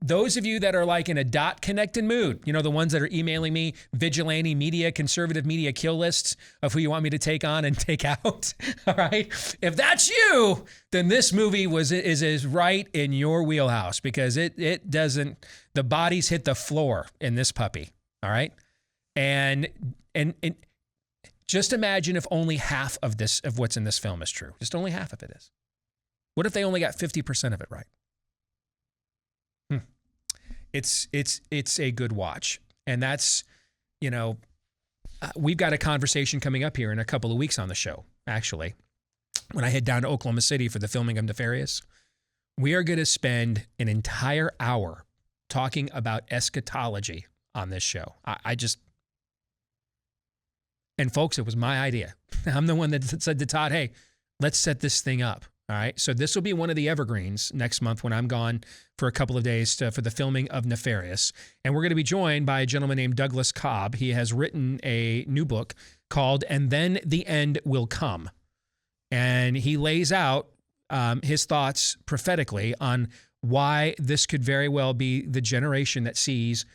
those of you that are like in a dot connected mood, you know, the ones that are emailing me vigilante media, conservative media kill lists of who you want me to take on and take out. All right. If that's you, then this movie is right in your wheelhouse, because it doesn't, the bodies hit the floor in this puppy. All right. And just imagine if only half of what's in this film is true. Just only half of it is. What if they only got 50% of it right? It's a good watch. And that's, you know, we've got a conversation coming up here in a couple of weeks on the show, actually. When I head down to Oklahoma City for the filming of Nefarious, we are going to spend an entire hour talking about eschatology on this show. And folks, it was my idea. I'm the one that said to Todd, hey, let's set this thing up. All right. So this will be one of the evergreens next month when I'm gone for a couple of days for the filming of Nefarious. And we're going to be joined by a gentleman named Douglas Cobb. He has written a new book called And Then the End Will Come. And he lays out his thoughts prophetically on why this could very well be the generation that sees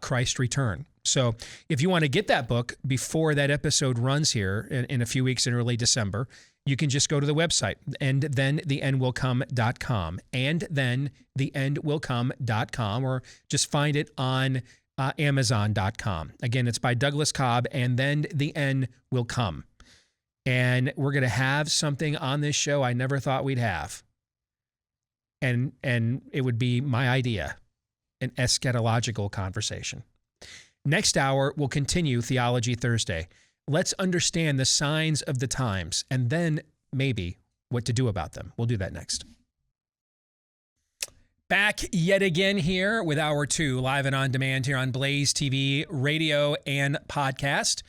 Christ return. So if you want to get that book before that episode runs here in a few weeks in early December, you can just go to the website, andthentheendwillcome.com, andthentheendwillcome.com, or just find it on Amazon.com. Again, it's by Douglas Cobb, And Then the End Will Come. And we're going to have something on this show I never thought we'd have. And it would be my idea, an eschatological conversation. Next hour, we'll continue Theology Thursday. Let's understand the signs of the times, and then maybe what to do about them. We'll do that next. Back yet again here with Hour 2, live and on demand here on Blaze TV, radio, and podcast.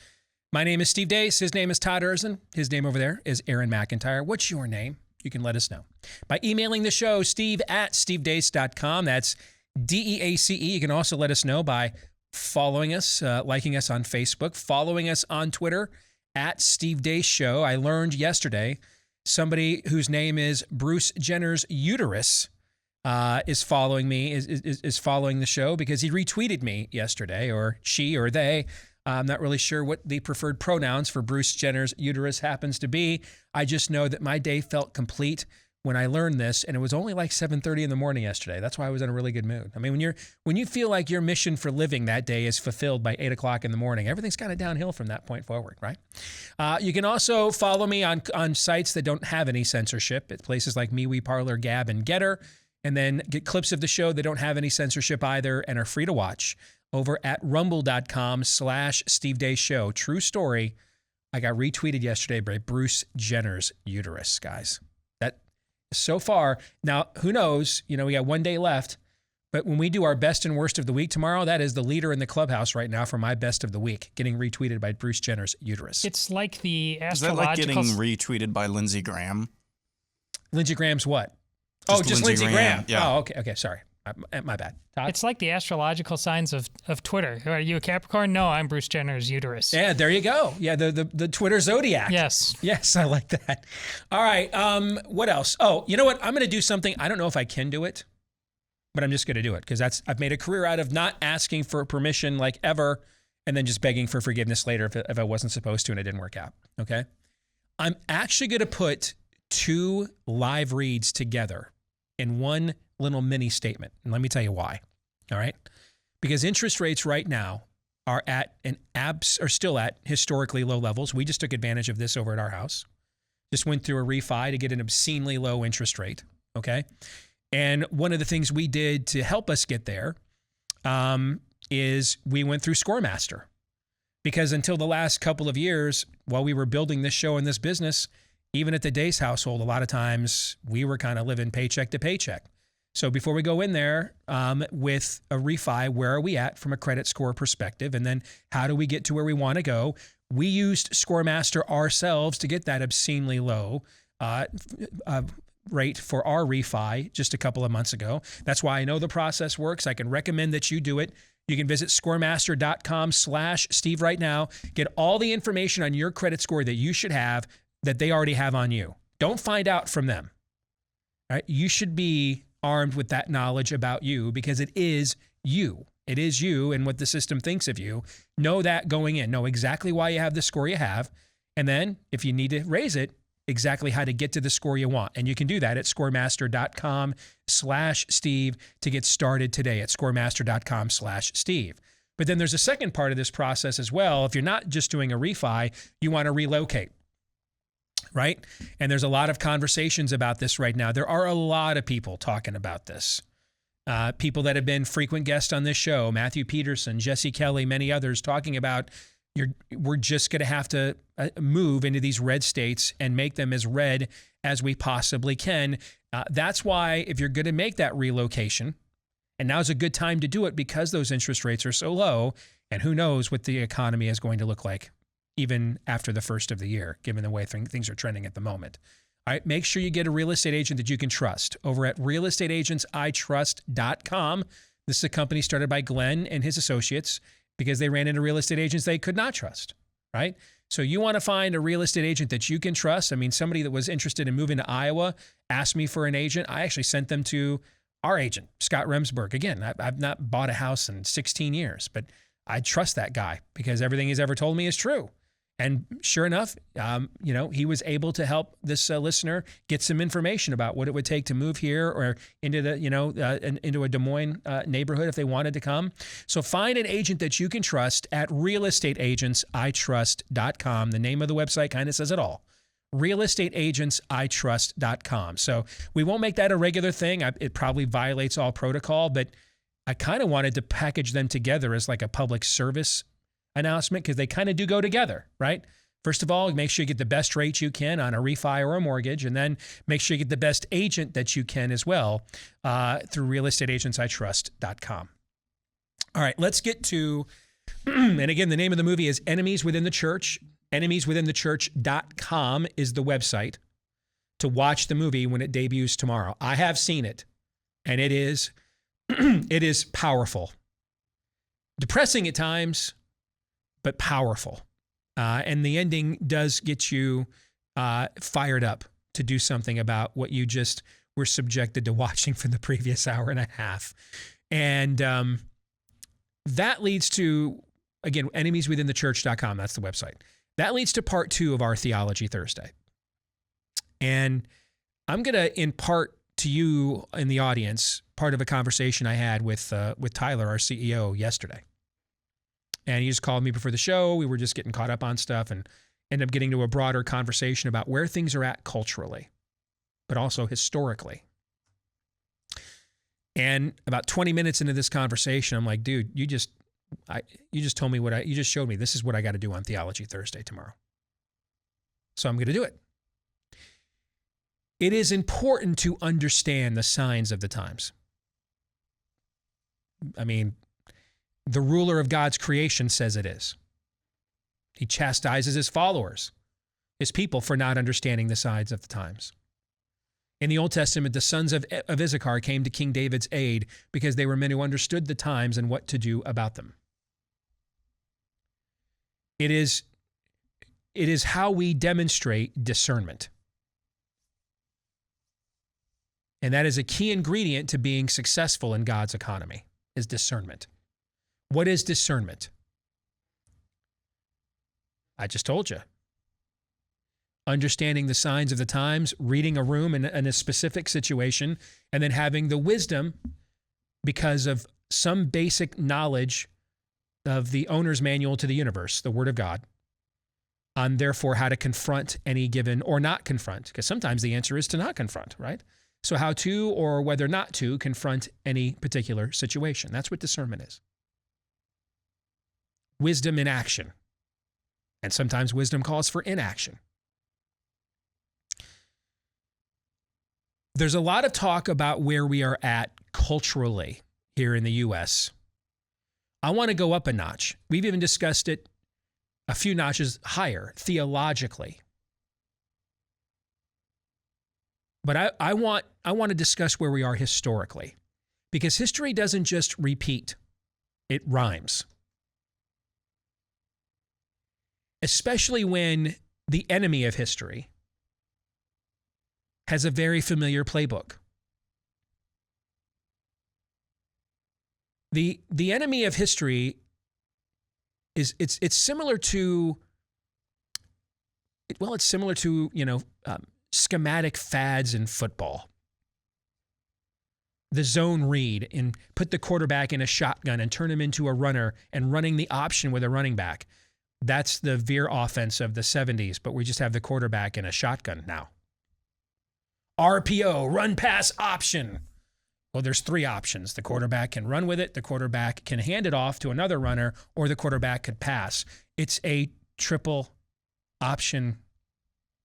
My name is Steve Deace. His name is Todd Erzin. His name over there is Aaron McIntyre. What's your name? You can let us know by emailing the show, steve@stevedeace.com. That's DEACE. You can also let us know by following us, liking us on Facebook, following us on Twitter @Steve Deace Show. I learned yesterday somebody whose name is Bruce Jenner's uterus is following me, is following the show because he retweeted me yesterday, or she or they. I'm not really sure what the preferred pronouns for Bruce Jenner's uterus happens to be. I just know that my day felt complete when I learned this, and it was only like 7:30 in the morning yesterday. That's why I was in a really good mood. I mean, when you feel like your mission for living that day is fulfilled by 8 o'clock in the morning, everything's kind of downhill from that point forward, right? You can also follow me on sites that don't have any censorship at places like MeWe, Parler, Gab, and Getter, and then get clips of the show that don't have any censorship either and are free to watch over at rumble.com/Steve Deace Show. True story. I got retweeted yesterday by Bruce Jenner's uterus, guys. So far, now who knows, we got one day left, but when we do our best and worst of the week tomorrow, that is the leader in the clubhouse right now for my best of the week, getting retweeted by Bruce Jenner's uterus. It's like the astrological... Is that like getting retweeted by Lindsey Graham? Lindsey Graham's what? Just Lindsey Graham. Yeah. Oh, okay, sorry. My bad. Todd? It's like the astrological signs of Twitter. Are you a Capricorn? No, I'm Bruce Jenner's uterus. Yeah, there you go. Yeah, the Twitter zodiac. Yes, I like that. All right, what else? Oh, you know what? I'm going to do something. I don't know if I can do it, but I'm just going to do it because I've made a career out of not asking for permission like ever and then just begging for forgiveness later if I wasn't supposed to and it didn't work out, okay? I'm actually going to put 2 live reads together in one little mini statement. And let me tell you why. All right. Because interest rates right now are still at historically low levels. We just took advantage of this over at our house. Just went through a refi to get an obscenely low interest rate. Okay. And one of the things we did to help us get there is we went through Scoremaster. Because until the last couple of years, while we were building this show and this business, even at the Deace household, a lot of times we were kind of living paycheck to paycheck. So before we go in there with a refi, where are we at from a credit score perspective? And then how do we get to where we want to go? We used Scoremaster ourselves to get that obscenely low rate for our refi just a couple of months ago. That's why I know the process works. I can recommend that you do it. You can visit scoremaster.com/Steve right now. Get all the information on your credit score that you should have that they already have on you. Don't find out from them. All right? You should be armed with that knowledge about you because it is you. It is you and what the system thinks of you. Know that going in. Know exactly why you have the score you have. And then if you need to raise it, exactly how to get to the score you want. And you can do that at scoremaster.com/Steve to get started today at scoremaster.com/Steve. But then there's a second part of this process as well. If you're not just doing a refi, you want to relocate, right? And there's a lot of conversations about this right now. There are a lot of people talking about this. People that have been frequent guests on this show, Matthew Peterson, Jesse Kelly, many others talking about we're just going to have to move into these red states and make them as red as we possibly can. That's why if you're going to make that relocation, and now's a good time to do it because those interest rates are so low, and who knows what the economy is going to look like even after the first of the year, given the way things are trending at the moment. All right, make sure you get a real estate agent that you can trust over at realestateagentsitrust.com. This is a company started by Glenn and his associates because they ran into real estate agents they could not trust, right? So you want to find a real estate agent that you can trust. I mean, somebody that was interested in moving to Iowa asked me for an agent. I actually sent them to our agent, Scott Remsburg. Again, I've not bought a house in 16 years, but I trust that guy because everything he's ever told me is true. And sure enough, he was able to help this listener get some information about what it would take to move here or into the, into a Des Moines neighborhood if they wanted to come. So find an agent that you can trust at realestateagentsitrust.com. The name of the website kind of says it all. realestateagentsitrust.com. So we won't make that a regular thing. It probably violates all protocol, but I kind of wanted to package them together as like a public service announcement because they kind of do go together, right? First of all, make sure you get the best rate you can on a refi or a mortgage, and then make sure you get the best agent that you can as well through realestateagentsitrust.com. All right, let's get to, and again, the name of the movie is Enemies Within the Church. Enemieswithinthechurch.com is the website to watch the movie when it debuts tomorrow. I have seen it, and it is powerful. Depressing at times, but powerful. And the ending does get you fired up to do something about what you just were subjected to watching for the previous hour and a half. And that leads to, again, enemieswithinthechurch.com. That's the website. That leads to part 2 of our Theology Thursday. And I'm going to impart to you in the audience part of a conversation I had with Tyler, our CEO, yesterday. And he just called me before the show. We were just getting caught up on stuff and ended up getting to a broader conversation about where things are at culturally, but also historically. And about 20 minutes into this conversation, I'm like, dude, you just told me you just showed me this is what I got to do on Theology Thursday tomorrow. So I'm going to do it. It is important to understand the signs of the times. I mean, the ruler of God's creation says it is. He chastises his followers, his people, for not understanding the signs of the times. In the Old Testament, the sons of Issachar came to King David's aid because they were men who understood the times and what to do about them. It is how we demonstrate discernment. And that is a key ingredient to being successful in God's economy, is discernment. What is discernment? I just told you. Understanding the signs of the times, reading a room in a specific situation, and then having the wisdom because of some basic knowledge of the owner's manual to the universe, the Word of God, on therefore how to confront any given or not confront, because sometimes the answer is to not confront, right? So how to or whether not to confront any particular situation. That's what discernment is. Wisdom in action. And sometimes wisdom calls for inaction. There's a lot of talk about where we are at culturally here in the U.S. I want to go up a notch. We've even discussed it a few notches higher, theologically. But I want to discuss where we are historically, because history doesn't just repeat. it rhymes. Especially when the enemy of history has a very familiar playbook. The enemy of history is it's similar to, well, it's similar to, schematic fads in football. The zone read and put the quarterback in a shotgun and turn him into a runner and running the option with a running back. That's the veer offense of the 70s, but we just have the quarterback in a shotgun now. RPO, run pass option. Well, there's three options. The quarterback can run with it, the quarterback can hand it off to another runner, or the quarterback could pass. It's a triple option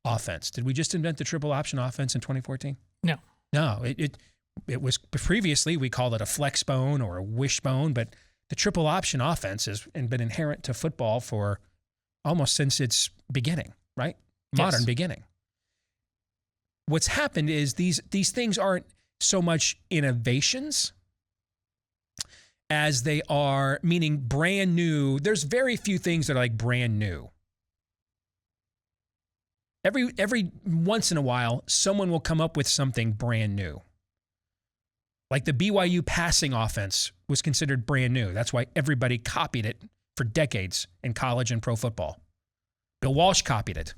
offense. Did we just invent the triple option offense in 2014? No. No, it was previously, we called it a flex bone or a wishbone, but the triple option offense has been inherent to football for almost since its beginning, right? Modern beginning. What's happened is these things aren't so much innovations as they are, meaning brand new. There's very few things that are like brand new. Every once in a while, someone will come up with something brand new. Like the BYU passing offense was considered brand new. That's why everybody copied it for decades in college and pro football. Bill Walsh copied it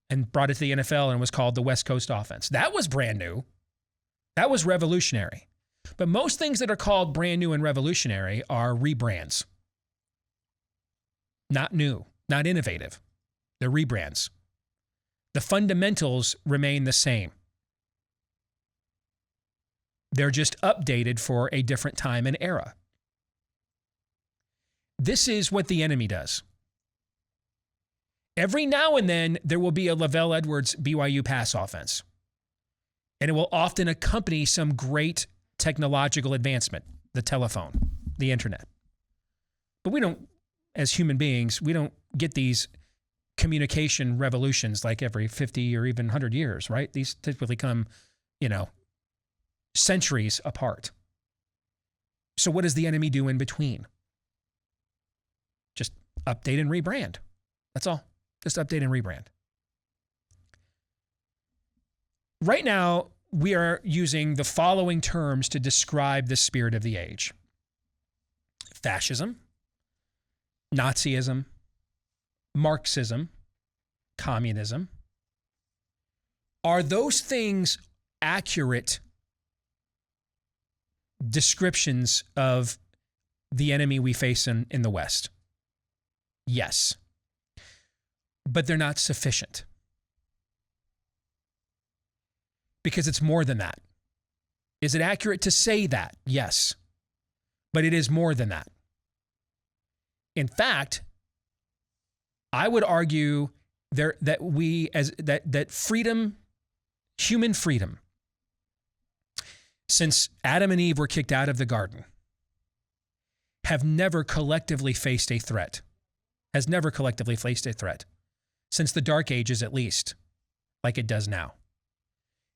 and brought it to the NFL and was called the West Coast offense. That was brand new. That was revolutionary. But most things that are called brand new and revolutionary are rebrands. Not new, not innovative. They're rebrands. The fundamentals remain the same. They're just updated for a different time and era. This is what the enemy does. Every now and then, there will be a Lavelle Edwards BYU pass offense. And it will often accompany some great technological advancement, the telephone, the internet. But we don't, as human beings, we don't get these communication revolutions like every 50 or even 100 years, right? These typically come, centuries apart. So what does the enemy do in between? Just update and rebrand. That's all. Just update and rebrand. Right now, we are using the following terms to describe the spirit of the age: fascism, Nazism, Marxism, communism. Are those things accurate descriptions of the enemy we face in the West? Yes. But they're not sufficient. Because it's more than that. Is it accurate to say that? Yes. But it is more than that. In fact, I would argue that freedom, human freedom, since Adam and Eve were kicked out of the garden, have never collectively faced a threat. Has never collectively faced a threat. Since the Dark Ages, at least, like it does now.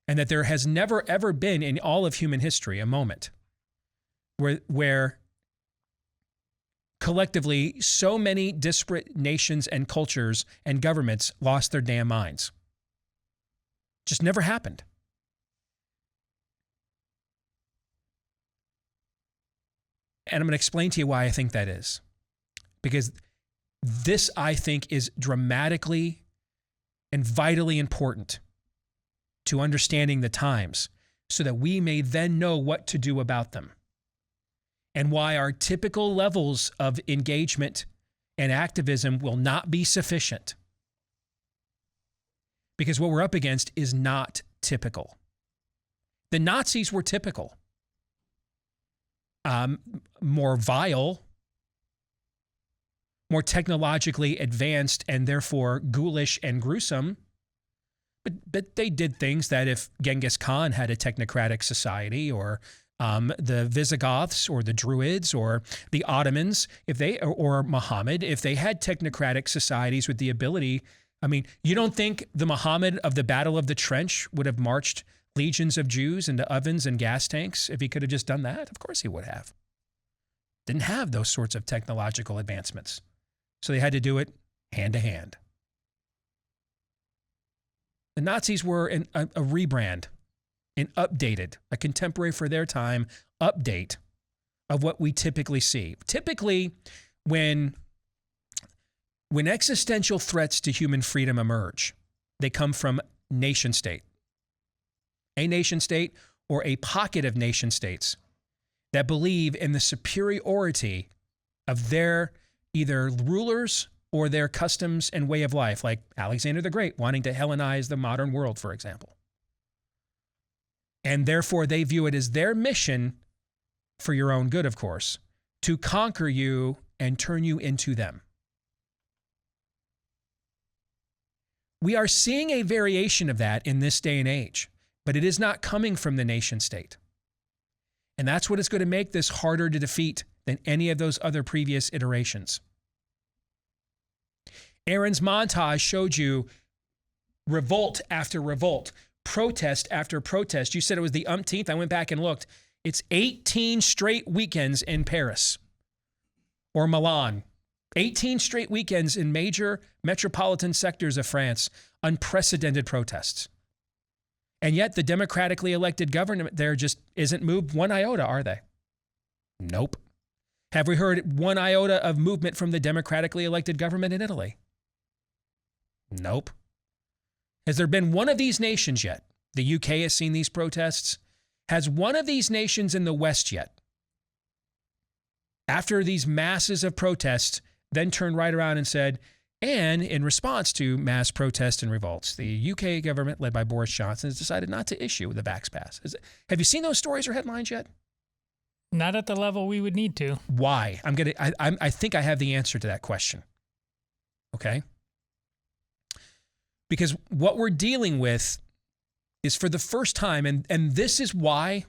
And that there has never, ever been in all of human history a moment where collectively so many disparate nations and cultures and governments lost their damn minds. Just never happened. And I'm going to explain to you why I think that is. Because this, I think, is dramatically and vitally important to understanding the times so that we may then know what to do about them. And why our typical levels of engagement and activism will not be sufficient. Because what we're up against is not typical. The Nazis were typical. More vile, more technologically advanced, and therefore ghoulish and gruesome. But they did things that if Genghis Khan had a technocratic society, or the Visigoths or the Druids or the Ottomans, or Muhammad, if they had technocratic societies with the ability, you don't think the Muhammad of the Battle of the Trench would have marched legions of Jews into ovens and gas tanks if he could have just done that? Of course he would have. Didn't have those sorts of technological advancements. So they had to do it hand to hand. The Nazis were a rebrand, an updated, a contemporary for their time update of what we typically see. Typically, when existential threats to human freedom emerge, they come from nation state. A nation state or a pocket of nation states that believe in the superiority of their either rulers or their customs and way of life, like Alexander the Great wanting to Hellenize the modern world, for example. And therefore, they view it as their mission, for your own good, of course, to conquer you and turn you into them. We are seeing a variation of that in this day and age, but it is not coming from the nation state. And that's what is going to make this harder to defeat than any of those other previous iterations. Aaron's montage showed you revolt after revolt, protest after protest. You said it was the umpteenth. I went back and looked. It's 18 straight weekends in Paris or Milan. 18 straight weekends in major metropolitan sectors of France. Unprecedented protests. And yet the democratically elected government there just isn't moved one iota, are they? Nope. Have we heard one iota of movement from the democratically elected government in Italy? Nope. Has there been one of these nations yet? The UK has seen these protests. Has one of these nations in the West yet, after these masses of protests, then turned right around and said, and in response to mass protests and revolts, the UK government, led by Boris Johnson, has decided not to issue the Vax Pass? Have you seen those stories or headlines yet? Not at the level we would need to. Why? I think I have the answer to that question. Okay? Because what we're dealing with is for the first time, and this is why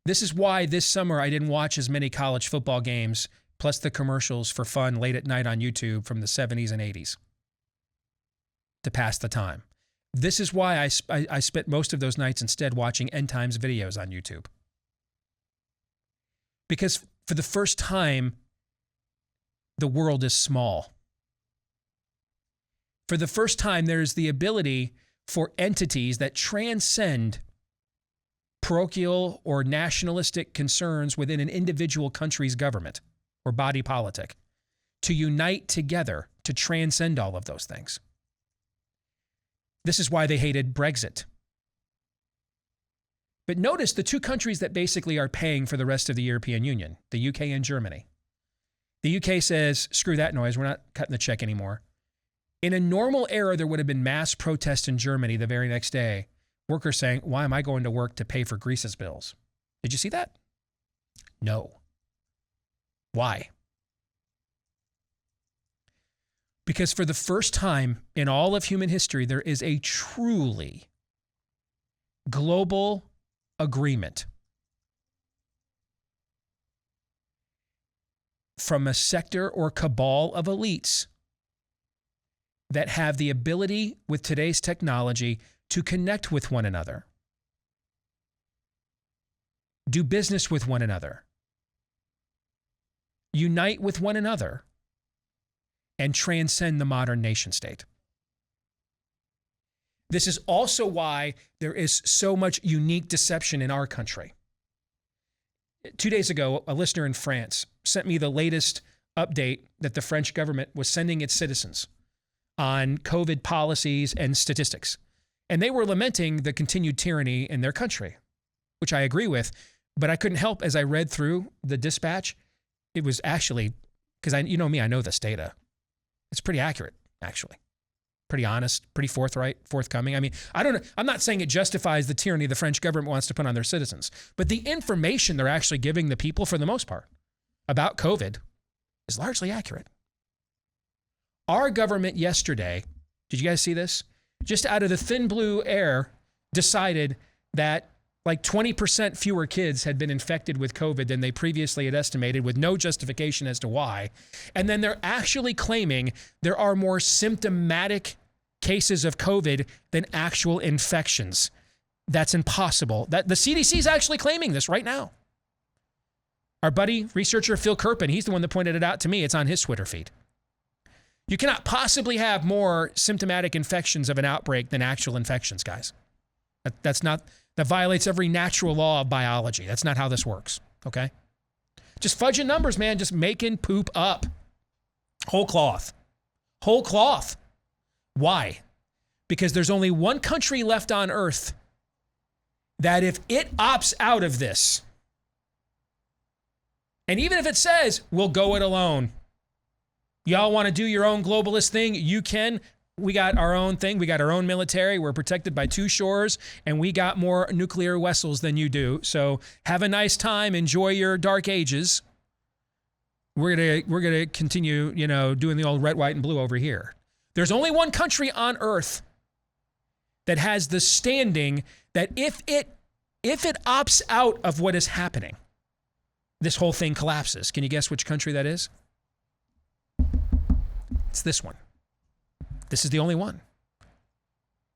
this summer I didn't watch as many college football games, plus the commercials for fun late at night on YouTube from the 70s and 80s to pass the time. This is why I spent most of those nights instead watching end times videos on YouTube. Because for the first time, the world is small. For the first time, there's the ability for entities that transcend parochial or nationalistic concerns within an individual country's government or body politic to unite together to transcend all of those things. This is why they hated Brexit. But notice the two countries that basically are paying for the rest of the European Union, the UK and Germany. The UK says, screw that noise, we're not cutting the check anymore. In a normal era, there would have been mass protest in Germany the very next day. Workers saying, why am I going to work to pay for Greece's bills? Did you see that? No. Why? Because for the first time in all of human history, there is a truly global agreement from a sector or cabal of elites that have the ability with today's technology to connect with one another, do business with one another, unite with one another, and transcend the modern nation state. This is also why there is so much unique deception in our country. 2 days ago, a listener in France sent me the latest update that the French government was sending its citizens on COVID policies and statistics. And they were lamenting the continued tyranny in their country, which I agree with, but I couldn't help as I read through the dispatch. It was actually, because you know me, I know this data. It's pretty accurate, actually. Pretty honest, pretty forthcoming. I mean, I don't know. I'm not saying it justifies the tyranny the French government wants to put on their citizens, but the information they're actually giving the people, for the most part, about COVID is largely accurate. Our government yesterday, did you guys see this? Just out of the thin blue air, decided that like 20% fewer kids had been infected with COVID than they previously had estimated, with no justification as to why. And then they're actually claiming there are more symptomatic cases of COVID than actual infections. That's impossible. That the CDC is actually claiming this right now. Our buddy, researcher Phil Kerpen, he's the one that pointed it out to me. It's on his Twitter feed. You cannot possibly have more symptomatic infections of an outbreak than actual infections, guys. That violates every natural law of biology. That's not how this works, okay? Just fudging numbers, man. Just making poop up. Whole cloth. Whole cloth. Why? Because there's only one country left on earth that if it opts out of this, and even if it says, we'll go it alone, y'all want to do your own globalist thing, you can. We got our own thing. We got our own military. We're protected by two shores, and we got more nuclear vessels than you do. So have a nice time. Enjoy your dark ages. We're gonna continue, doing the old red, white, and blue over here. There's only one country on earth that has the standing that if it opts out of what is happening, this whole thing collapses. Can you guess which country that is? It's this one. This is the only one.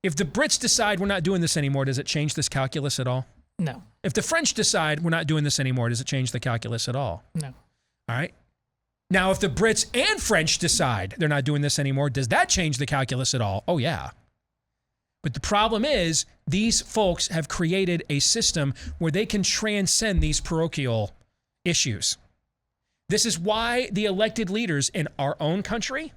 If the Brits decide we're not doing this anymore, does it change this calculus at all? No. If the French decide we're not doing this anymore, does it change the calculus at all? No. All right. Now, if the Brits and French decide they're not doing this anymore, does that change the calculus at all? Oh, yeah. But the problem is these folks have created a system where they can transcend these parochial issues. This is why the elected leaders in our own country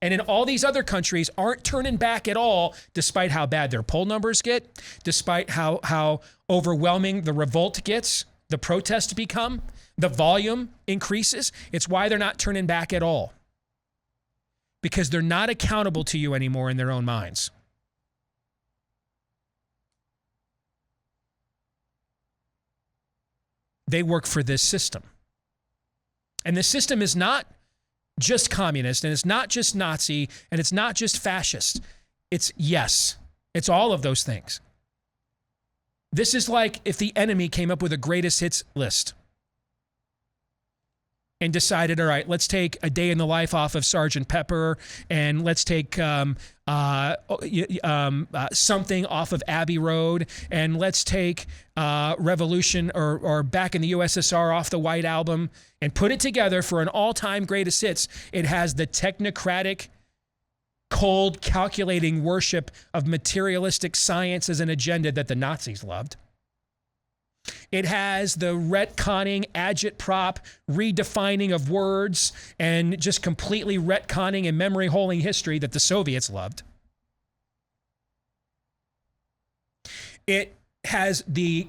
and in all these other countries aren't turning back at all, despite how bad their poll numbers get, despite how overwhelming the revolt gets, the protests become, the volume increases. It's why they're not turning back at all. Because they're not accountable to you anymore in their own minds. They work for this system. And the system is not just communist, and it's not just Nazi, and it's not just fascist. It's all of those things. This is like if the enemy came up with a greatest hits list and decided, all right, let's take A Day in the Life off of Sgt. Pepper, and let's take something off of Abbey Road, and let's take Revolution or Back in the USSR off the White Album, and put it together for an all-time greatest hits. It has the technocratic, cold, calculating worship of materialistic science as an agenda that the Nazis loved. It has the retconning, agitprop, redefining of words, and just completely retconning and memory holding history that the Soviets loved. It has the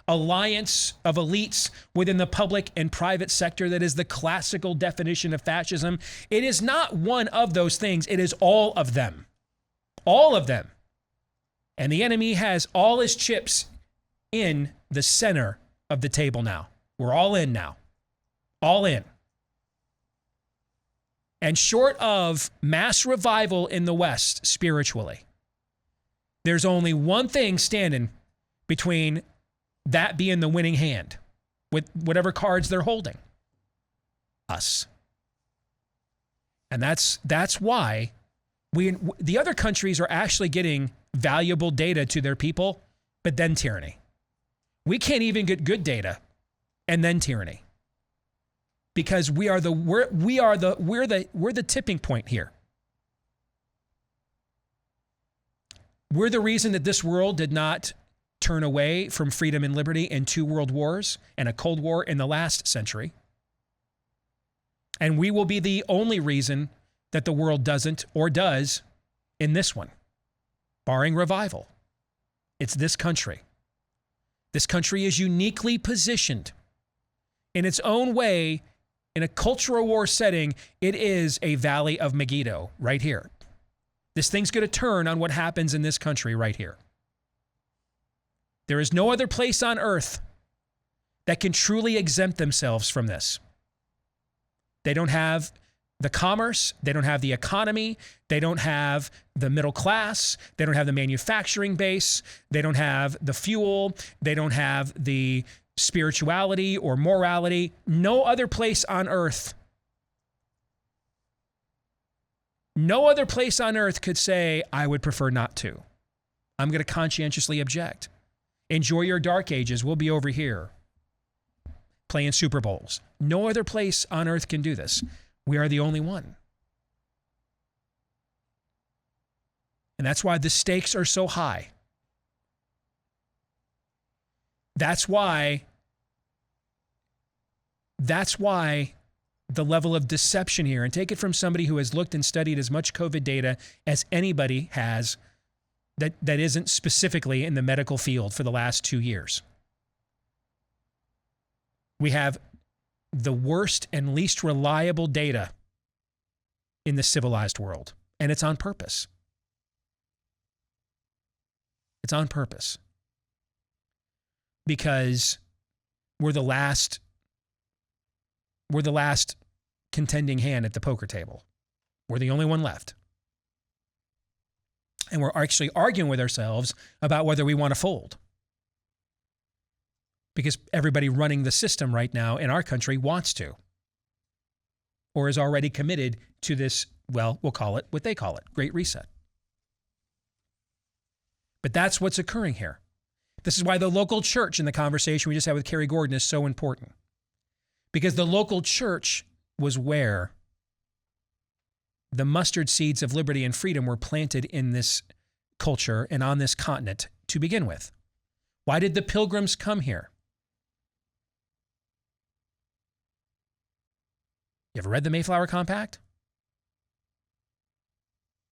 alliance of elites within the public and private sector that is the classical definition of fascism. It is not one of those things. It is all of them. All of them. And the enemy has all his chips in the center of the table now. We're all in now. All in. And short of mass revival in the West spiritually, there's only one thing standing between that being the winning hand with whatever cards they're holding. Us. And that's why the other countries are actually getting valuable data to their people, but then tyranny. We can't even get good data and then tyranny. Because we're the tipping point here. We're the reason that this world did not turn away from freedom and liberty in 2 world wars and a Cold War in the last century. And we will be the only reason that the world doesn't or does in this one, barring revival. It's this country. This country is uniquely positioned in its own way in a cultural war setting. It is a valley of Megiddo right here. This thing's going to turn on what happens in this country right here. There is no other place on earth that can truly exempt themselves from this. They don't have the commerce, they don't have the economy, they don't have the middle class, they don't have the manufacturing base, they don't have the fuel, they don't have the spirituality or morality. No other place on earth. No other place on earth could say, I would prefer not to. I'm going to conscientiously object. Enjoy your dark ages. We'll be over here. playing Super Bowls. No other place on earth can do this. We are the only one. And that's why the stakes are so high. That's why the level of deception here, and take it from somebody who has looked and studied as much COVID data as anybody has that isn't specifically in the medical field for the last 2 years. We have the worst and least reliable data in the civilized world, and it's on purpose. It's on purpose. Because we're the last contending hand at the poker table. We're the only one left. And we're actually arguing with ourselves about whether we want to fold. Because everybody running the system right now in our country wants to. Or is already committed to this, well, we'll call it what they call it, Great Reset. But that's what's occurring here. This is why the local church in the conversation we just had with Cary Gordon is so important. Because the local church was where the mustard seeds of liberty and freedom were planted in this culture and on this continent to begin with. Why did the Pilgrims come here? You ever read the Mayflower Compact?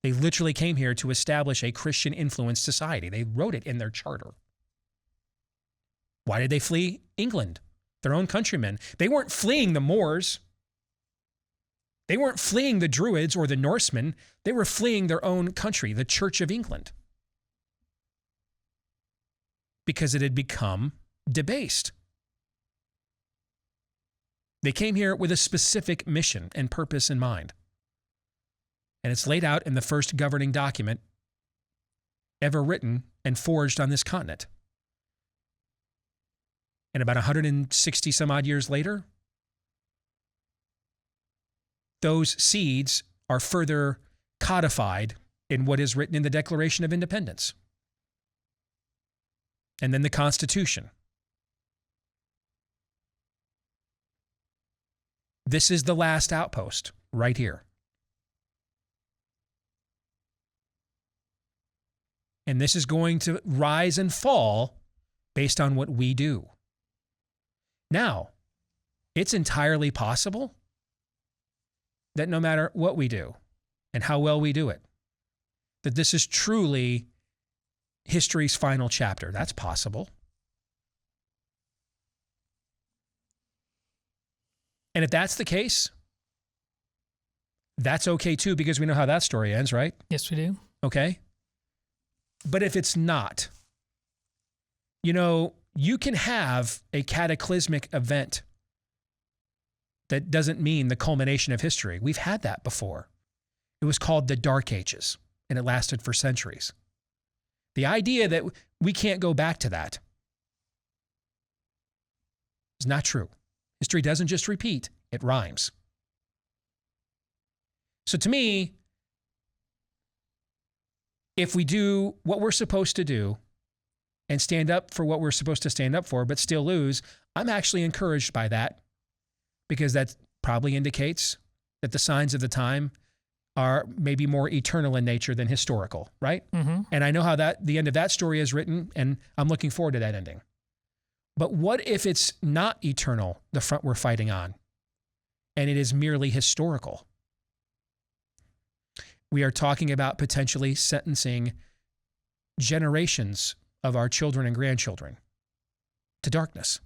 They literally came here to establish a Christian-influenced society. They wrote it in their charter. Why did they flee England? Their own countrymen. They weren't fleeing the Moors. They weren't fleeing the Druids or the Norsemen. They were fleeing their own country, the Church of England. Because it had become debased. They came here with a specific mission and purpose in mind. And it's laid out in the first governing document ever written and forged on this continent. And about 160 some odd years later, those seeds are further codified in what is written in the Declaration of Independence. And then the Constitution. This is the last outpost right here. And this is going to rise and fall based on what we do. Now, it's entirely possible that no matter what we do and how well we do it, that this is truly history's final chapter. That's possible. And if that's the case, that's okay too, because we know how that story ends, right? Yes, we do. Okay. But if it's not, you can have a cataclysmic event that doesn't mean the culmination of history. We've had that before. It was called the Dark Ages, and it lasted for centuries. The idea that we can't go back to that is not true. History doesn't just repeat, it rhymes. So to me, if we do what we're supposed to do and stand up for what we're supposed to stand up for, but still lose, I'm actually encouraged by that, because that probably indicates that the signs of the time are maybe more eternal in nature than historical, right? Mm-hmm. And I know how the end of that story is written, and I'm looking forward to that ending. But what if it's not eternal, the front we're fighting on, and it is merely historical? We are talking about potentially sentencing generations of our children and grandchildren to darkness.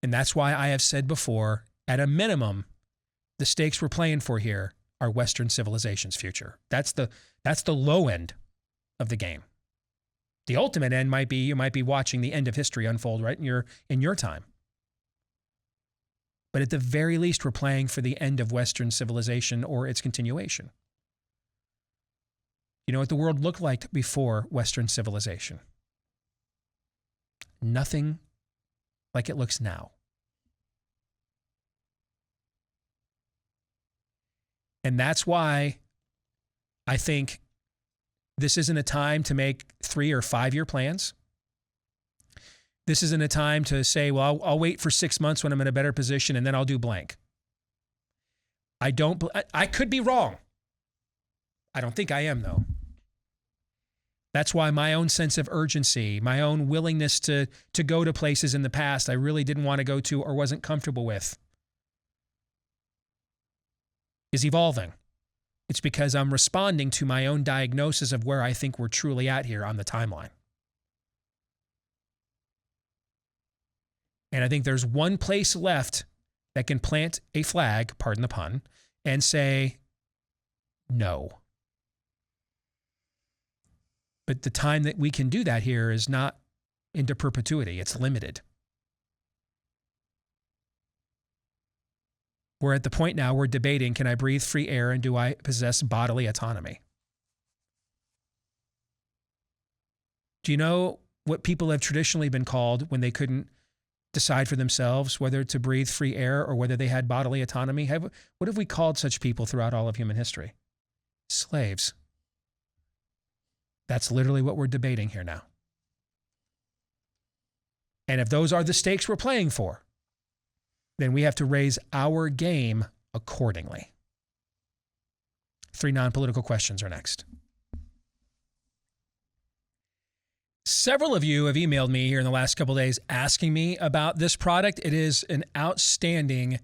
And that's why I have said before, at a minimum, the stakes we're playing for here are Western civilization's future. That's the low end of the game. The ultimate end might be you might be watching the end of history unfold right in your time. But at the very least, we're playing for the end of Western civilization or its continuation. You know what the world looked like before Western civilization? Nothing like it looks now. And that's why I think this isn't a time to make 3 or 5 year plans. this isn't a time to say, well, I'll wait for 6 months when I'm in a better position and then I'll do blank. I could be wrong. I don't think I am, though. That's why my own sense of urgency, my own willingness to go to places in the past I really didn't want to go to or wasn't comfortable with is evolving. It's because I'm responding to my own diagnosis of where I think we're truly at here on the timeline. And I think there's one place left that can plant a flag, pardon the pun, and say, no. But the time that we can do that here is not into perpetuity. It's limited. We're at the point now we're debating, can I breathe free air and do I possess bodily autonomy? Do you know what people have traditionally been called when they couldn't decide for themselves whether to breathe free air or whether they had bodily autonomy? What have we called such people throughout all of human history? Slaves. That's literally what we're debating here now. And if those are the stakes we're playing for, then we have to raise our game accordingly. 3 non-political questions are next. Several of you have emailed me here in the last couple of days asking me about this product. It is an outstanding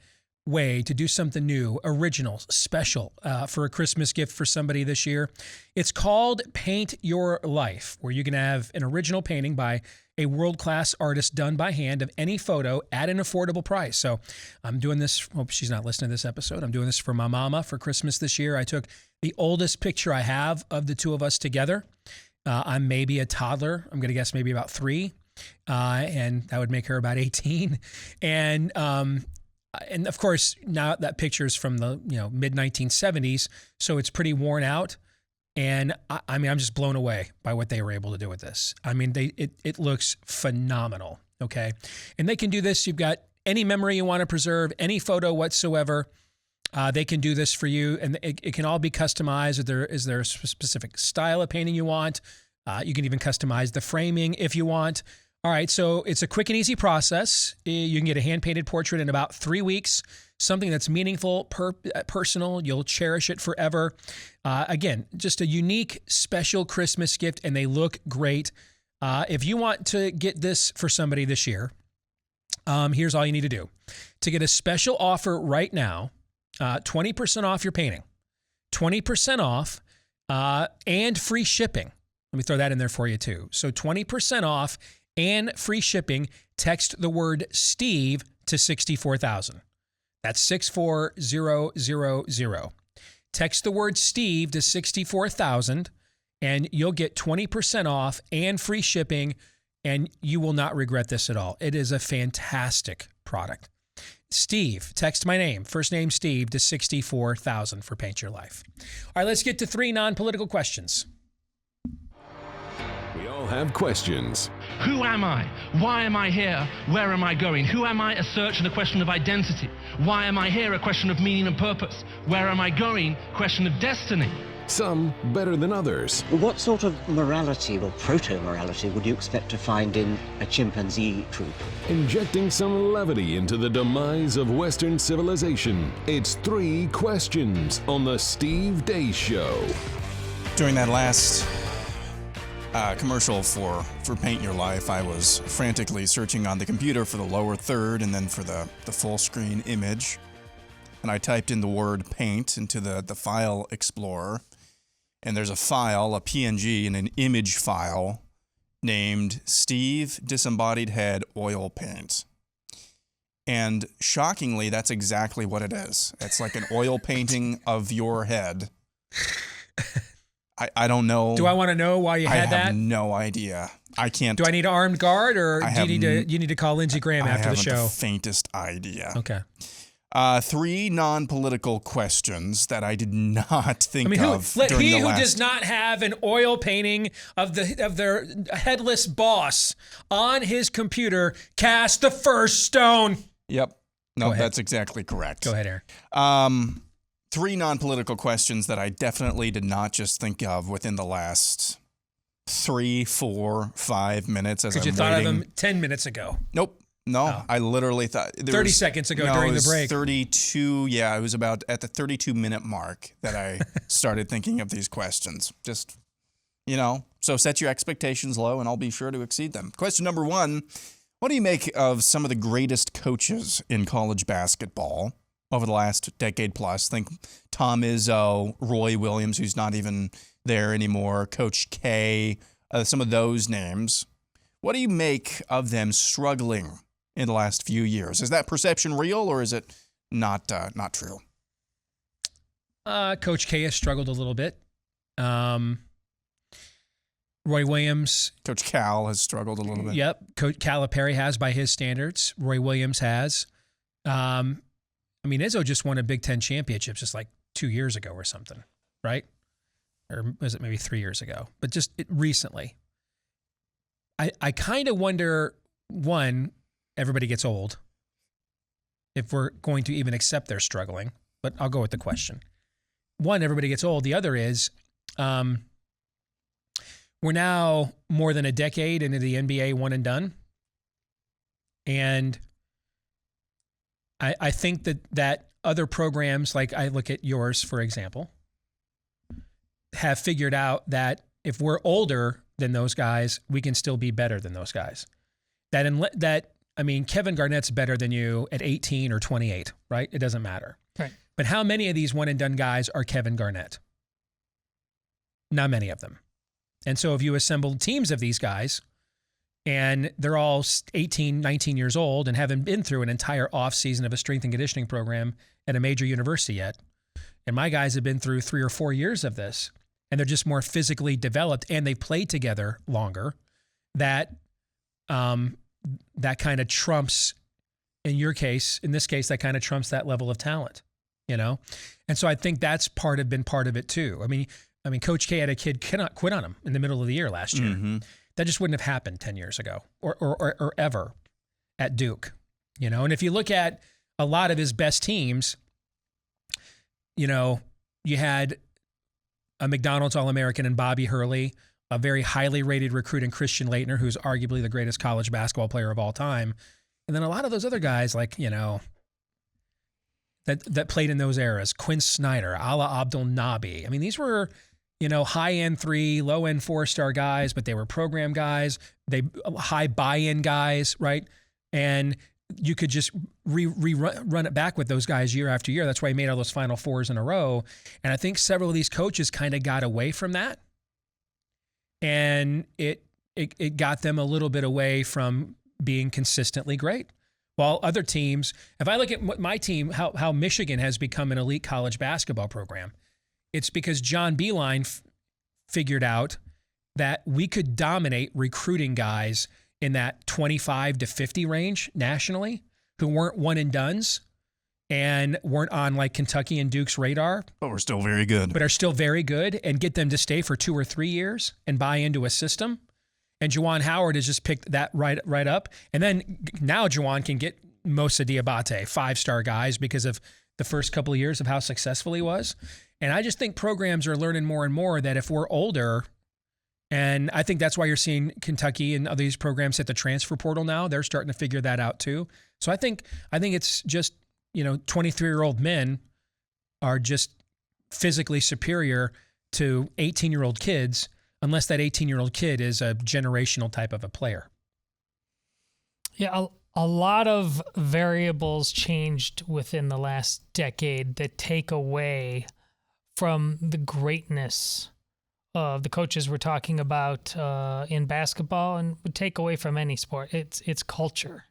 way to do something new, original, special for a Christmas gift for somebody this year. It's called Paint Your Life, where you can have an original painting by a world-class artist done by hand of any photo at an affordable price. So I'm doing this, hope she's not listening to this episode. I'm doing this for my mama for Christmas this year. I took the oldest picture I have of the two of us together. I'm maybe a toddler. I'm going to guess maybe about 3. And that would make her about 18. And of course, now that picture is from the mid 1970s, so it's pretty worn out. And I mean, I'm just blown away by what they were able to do with this. I mean, it looks phenomenal. Okay, and they can do this. You've got any memory you want to preserve, any photo whatsoever. They can do this for you, and it can all be customized. Is there a specific style of painting you want? You can even customize the framing if you want. All right, so it's a quick and easy process. You can get a hand-painted portrait in about 3 weeks, something that's meaningful, personal. You'll cherish it forever. Again, just a unique, special Christmas gift, and they look great. If you want to get this for somebody this year, here's all you need to do. To get a special offer right now, 20% off your painting, 20% off, and free shipping. Let me throw that in there for you too. So 20% off and free shipping. Text the word Steve to 64,000. That's 64000. Text the word Steve to 64,000 and you'll get 20% off and free shipping, and you will not regret this at all. It is a fantastic product. Steve, text my name, first name Steve, to 64,000 for Paint Your Life. All right, let's get to 3 non-political questions. We all have questions. Who am I? Why am I here? Where am I going? Who am I? A search and a question of identity. Why am I here? A question of meaning and purpose. Where am I going? Question of destiny. Some better than others. What sort of morality or proto-morality would you expect to find in a chimpanzee troop? Injecting some levity into the demise of Western civilization. It's 3 questions on the Steve Deace Show. During that last commercial for Paint Your Life, I was frantically searching on the computer for the lower third and then for the full screen image. And I typed in the word paint into the file explorer. And there's a file, a PNG, and an image file named Steve Disembodied Head Oil Paint. And shockingly, that's exactly what it is. It's like an oil painting of your head. I don't know. Do I want to know why you had that? I have no idea. I can't. Do I need an armed guard, or do you need to call Lindsey Graham after the show? I haven't the faintest idea. Okay. 3 non-political questions that I did not think of during he the who last... does not have an oil painting of their headless boss on his computer cast the first stone. Yep. No, that's exactly correct. Go ahead, Eric. 3 non-political questions that I definitely did not just think of within the last 3, 4, 5 minutes as I'm Because you waiting. thought of them 10 minutes ago. Nope. No, Oh. I literally thought 30 seconds ago during it the was break. 32. Yeah, it was about at the 32-minute mark that I started thinking of these questions. Just, so set your expectations low and I'll be sure to exceed them. Question number 1, what do you make of some of the greatest coaches in college basketball over the last decade plus? Think Tom Izzo, Roy Williams, who's not even there anymore, Coach K, some of those names. What do you make of them struggling in the last few years? Is that perception real or is it not true? Coach K has struggled a little bit. Roy Williams. Coach Cal has struggled a little bit. Yep. Coach Calipari has by his standards. Roy Williams has. Izzo just won a Big Ten championship just like 2 years ago or something, right? Or was it maybe 3 years ago? But just recently. I kind of wonder, one, everybody gets old, if we're going to even accept they're struggling, but I'll go with the question. One, everybody gets old. The other is we're now more than a decade into the NBA one and done. And I think that other programs, like I look at yours, for example, have figured out that if we're older than those guys, we can still be better than those guys. Kevin Garnett's better than you at 18 or 28, right? It doesn't matter. Right. But how many of these one and done guys are Kevin Garnett? Not many of them. And so if you assemble teams of these guys and they're all 18, 19 years old and haven't been through an entire off season of a strength and conditioning program at a major university yet, and my guys have been through 3 or 4 years of this, and they're just more physically developed and they played together longer, that kind of trumps, in this case, that kind of trumps that level of talent, And so I think that's been part of it too. I mean, Coach K had a kid cannot quit on him in the middle of the year last year. Mm-hmm. That just wouldn't have happened 10 years ago or ever at Duke, And if you look at a lot of his best teams, you had a McDonald's All-American in Bobby Hurley, a very highly rated recruit in Christian Laettner, who's arguably the greatest college basketball player of all time. And then a lot of those other guys, like, that played in those eras, Quinn Snyder, Ala Abdul Nabi. These were, high-end 3, low-end 4-star guys, but they were program guys, high buy-in guys, right? And you could just run it back with those guys year after year. That's why he made all those Final Fours in a row. And I think several of these coaches kind of got away from that. And it got them a little bit away from being consistently great. While other teams, if I look at my team, how Michigan has become an elite college basketball program, it's because John Beilein figured out that we could dominate recruiting guys in that 25 to 50 range nationally who weren't one and dones and weren't on like Kentucky and Duke's radar. But we're still very good. But are still very good, and get them to stay for 2 or 3 years and buy into a system. And Juwan Howard has just picked that right up. And then now Juwan can get Moussa Diabate, 5-star guys, because of the first couple of years of how successful he was. And I just think programs are learning more and more that if we're older, and I think that's why you're seeing Kentucky and other these programs hit the transfer portal now. They're starting to figure that out too. So I think it's just, 23-year-old men are just physically superior to 18-year-old kids, unless that 18-year-old kid is a generational type of a player. Yeah, a lot of variables changed within the last decade that take away from the greatness of the coaches we're talking about in basketball, and would take away from any sport. It's culture.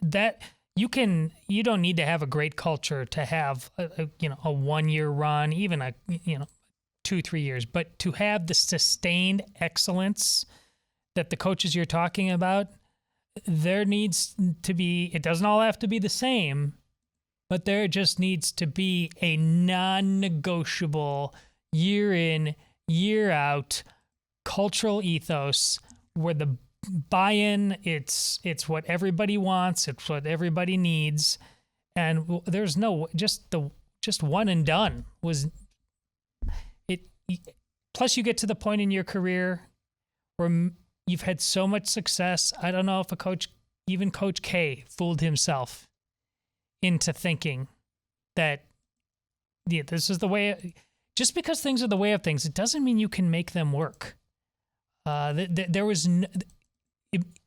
That you don't need to have a great culture to have a 1-year run, even 2-3 years, but to have the sustained excellence that the coaches you're talking about, there needs to be, it doesn't all have to be the same, but there just needs to be a non-negotiable year in, year out cultural ethos where the buy-in, it's what everybody wants, it's what everybody needs, and there's no just one and done was it. Plus, you get to the point in your career, where you've had so much success. I don't know if even Coach K fooled himself into thinking that this is the way. Just because things are the way of things, it doesn't mean you can make them work. There was,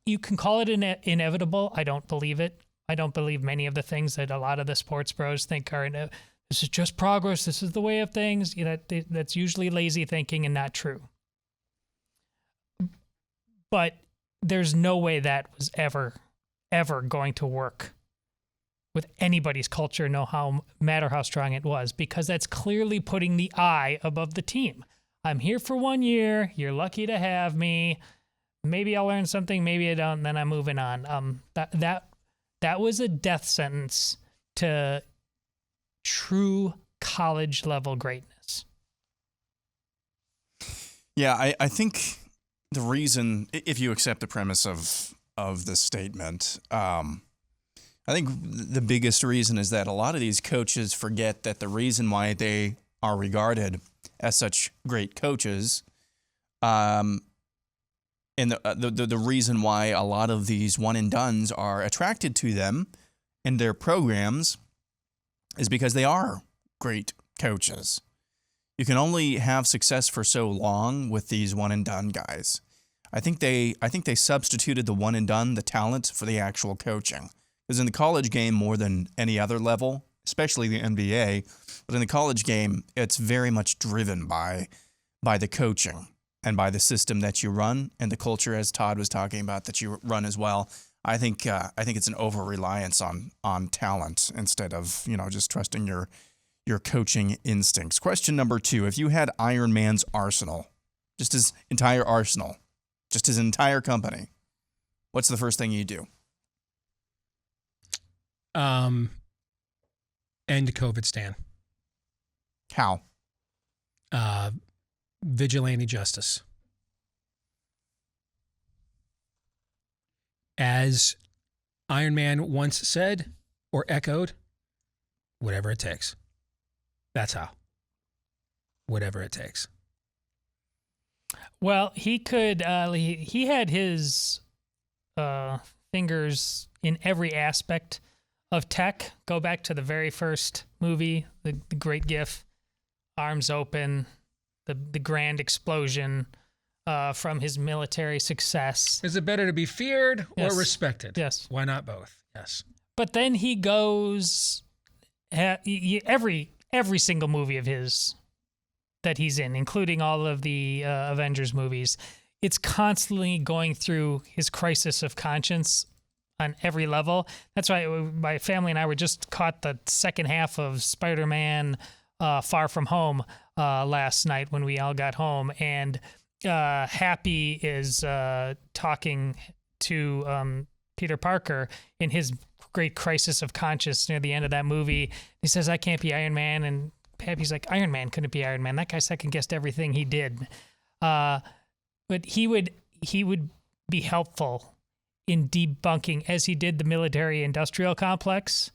you can call it inevitable. I don't believe it. I don't believe many of the things that a lot of the sports bros think are, this is just progress. This is the way of things. That's usually lazy thinking and not true. But there's no way that was ever going to work with anybody's culture, no matter how strong it was, because that's clearly putting the I above the team. I'm here for 1 year. You're lucky to have me. Maybe I'll learn something. Maybe I don't. And then I'm moving on. That was a death sentence to true college level greatness. Yeah, I think the reason, if you accept the premise of this statement, I think the biggest reason is that a lot of these coaches forget that the reason why they are regarded as such great coaches, and the reason why a lot of these one and dones are attracted to them and their programs is because they are great coaches. You can only have success for so long with these one and done guys. I think they substituted the one and done, the talent, for the actual coaching. Because in the college game, more than any other level, especially the NBA, but in the college game, it's very much driven by the coaching and by the system that you run and the culture, as Todd was talking about, that you run as well. I think it's an over-reliance on talent instead of just trusting your coaching instincts. Question number 2: if you had Iron Man's arsenal, just his entire arsenal, just his entire company, what's the first thing you do? End COVID stand. How? Vigilante justice. As Iron Man once said or echoed, whatever it takes. That's how. Whatever it takes. Well, he could. He had his fingers in every aspect of tech. Go back to the very first movie, the great GIF, arms open, the grand explosion from his military success. Is it better to be feared Yes. or respected? Yes. Why not both? Yes. But then he goes every single movie of his that he's in, including all of the Avengers movies, it's constantly going through his crisis of conscience on every level. That's why my family and I were just caught the second half of Spider-Man Far From Home last night when we all got home. And Happy is talking to Peter Parker in his great crisis of conscience near the end of that movie. He says, "I can't be Iron Man." And Happy's like, "Iron Man couldn't be Iron Man. That guy second-guessed everything he did." But he would be helpful in debunking, as he did the military-industrial complex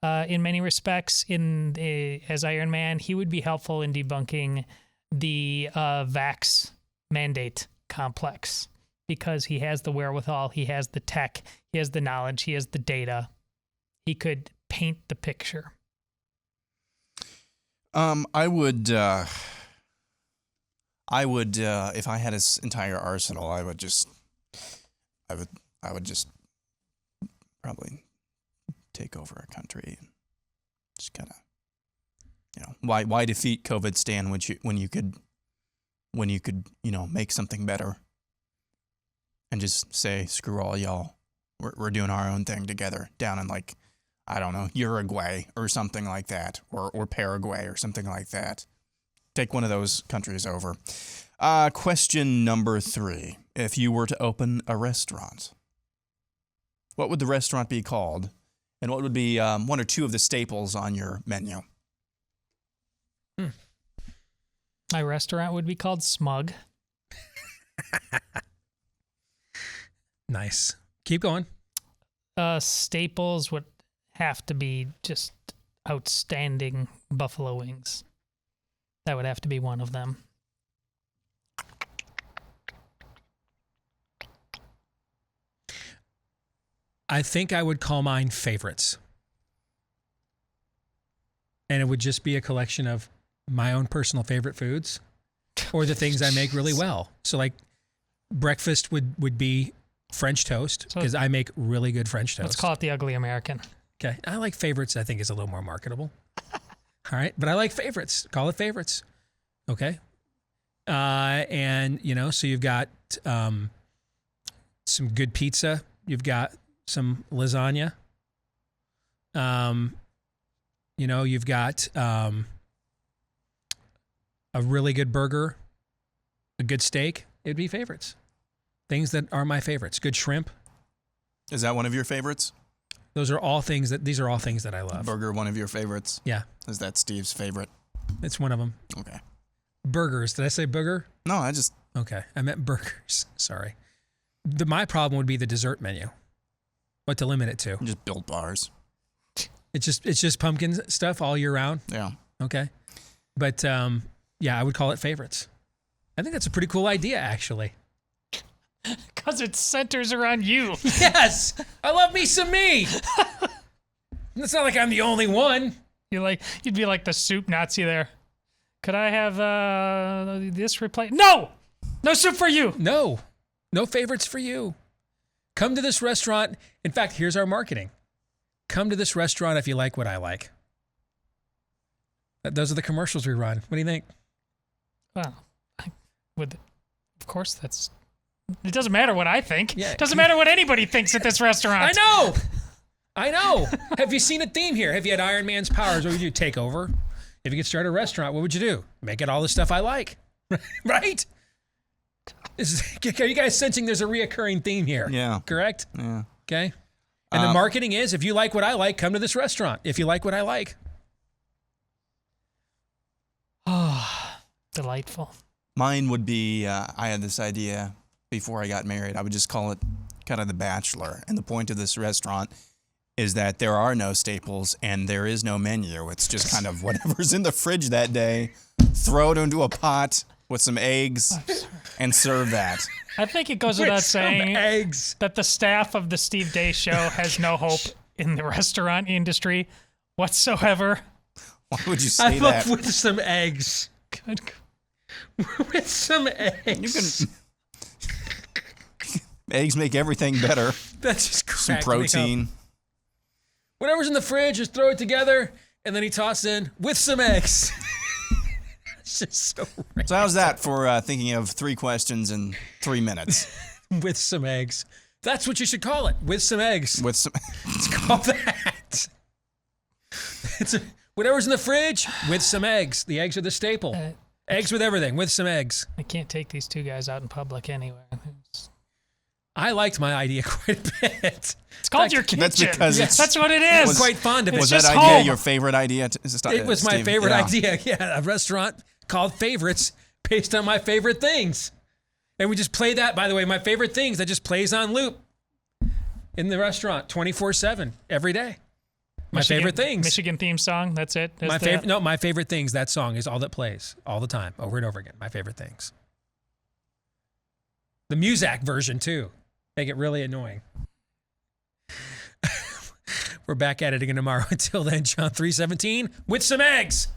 in many respects. As Iron Man, he would be helpful in debunking the vax mandate complex, because he has the wherewithal, he has the tech, he has the knowledge, he has the data. He could paint the picture. I would, if I had his entire arsenal, I would just probably take over a country and just kind of, why defeat COVID stand when you could make something better and just say, screw all y'all, we're doing our own thing together down in, like, I don't know, Uruguay or something like that, or Paraguay or something like that. Take one of those countries over. Question number 3. If you were to open a restaurant, what would the restaurant be called? And what would be one or two of the staples on your menu? My restaurant would be called Smug. Nice. Keep going. Staples would have to be just outstanding buffalo wings. That would have to be one of them. I think I would call mine favorites. And it would just be a collection of my own personal favorite foods or the things I make really well. So like breakfast would be French toast because I make really good French toast. Let's call it the ugly American. Okay. I like favorites. I think is a little more marketable. All right. But I like favorites. Call it favorites. Okay. And, you know, so you've got some good pizza. You've got some lasagna. You know, you've got a really good burger, a good steak. It'd be favorites. Things that are my favorites. Good shrimp. Is that one of your favorites? These are all things that I love. Burger, one of your favorites? Yeah. Is that Steve's favorite? It's one of them. Okay. Burgers. Did I say booger? No, I just... Okay. I meant burgers. Sorry. My problem would be the dessert menu. What to limit it to? Just Built Bars. It's just pumpkin stuff all year round? Yeah. Okay. But, yeah, I would call it favorites. I think that's a pretty cool idea, actually. Because it centers around you. Yes! I love me some me! It's not like I'm the only one. You'd be like the soup Nazi there. Could I have this replaced? No! No soup for you! No. No favorites for you. Come to this restaurant. In fact, here's our marketing. Come to this restaurant if you like what I like. Those are the commercials we run. What do you think? Well, of course, it doesn't matter what I think. Yeah. It doesn't matter what anybody thinks at this restaurant. I know. Have you seen a theme here? Have you had Iron Man's powers? What would you take over? If you could start a restaurant, what would you do? Make it all the stuff I like. Right? Are you guys sensing there's a reoccurring theme here? Yeah. Correct? Yeah. Okay. And the marketing is, if you like what I like, come to this restaurant. If you like what I like. Oh, delightful. Mine would be, I had this idea before I got married. I would just call it kind of The Bachelor. And the point of this restaurant is that there are no staples and there is no menu. It's just kind of whatever's in the fridge that day, throw it into a pot with some eggs and serve that. I think it goes without saying that the staff of the Steve Deace Show has no hope in the restaurant industry whatsoever. Why would you say that? With some eggs. Good. With some eggs. Eggs make everything better. That's just some protein. Whatever's in the fridge, just throw it together, and then he tosses in with some eggs. It's just so random. So how's that for thinking of 3 questions in 3 minutes? With some eggs. That's what you should call it. With some eggs. With some. Let's call that. Whatever's in the fridge with some eggs. The eggs are the staple. Eggs with everything. With some eggs. I can't take these two guys out in public anywhere. I liked my idea quite a bit. It's called your kitchen. That's because that's what it is. I'm quite fond of it. Was that idea your favorite idea? It was my favorite idea. Yeah, a restaurant called Favorites based on my favorite things. And we just play that, by the way, my favorite things, that just plays on loop in the restaurant 24/7 every day. My favorite things. Michigan theme song, that's it? My favorite things, that song is all that plays all the time, over and over again. My favorite things. The Muzak version, too. Make it really annoying. We're back at it again tomorrow. Until then, John 3:17 with some eggs.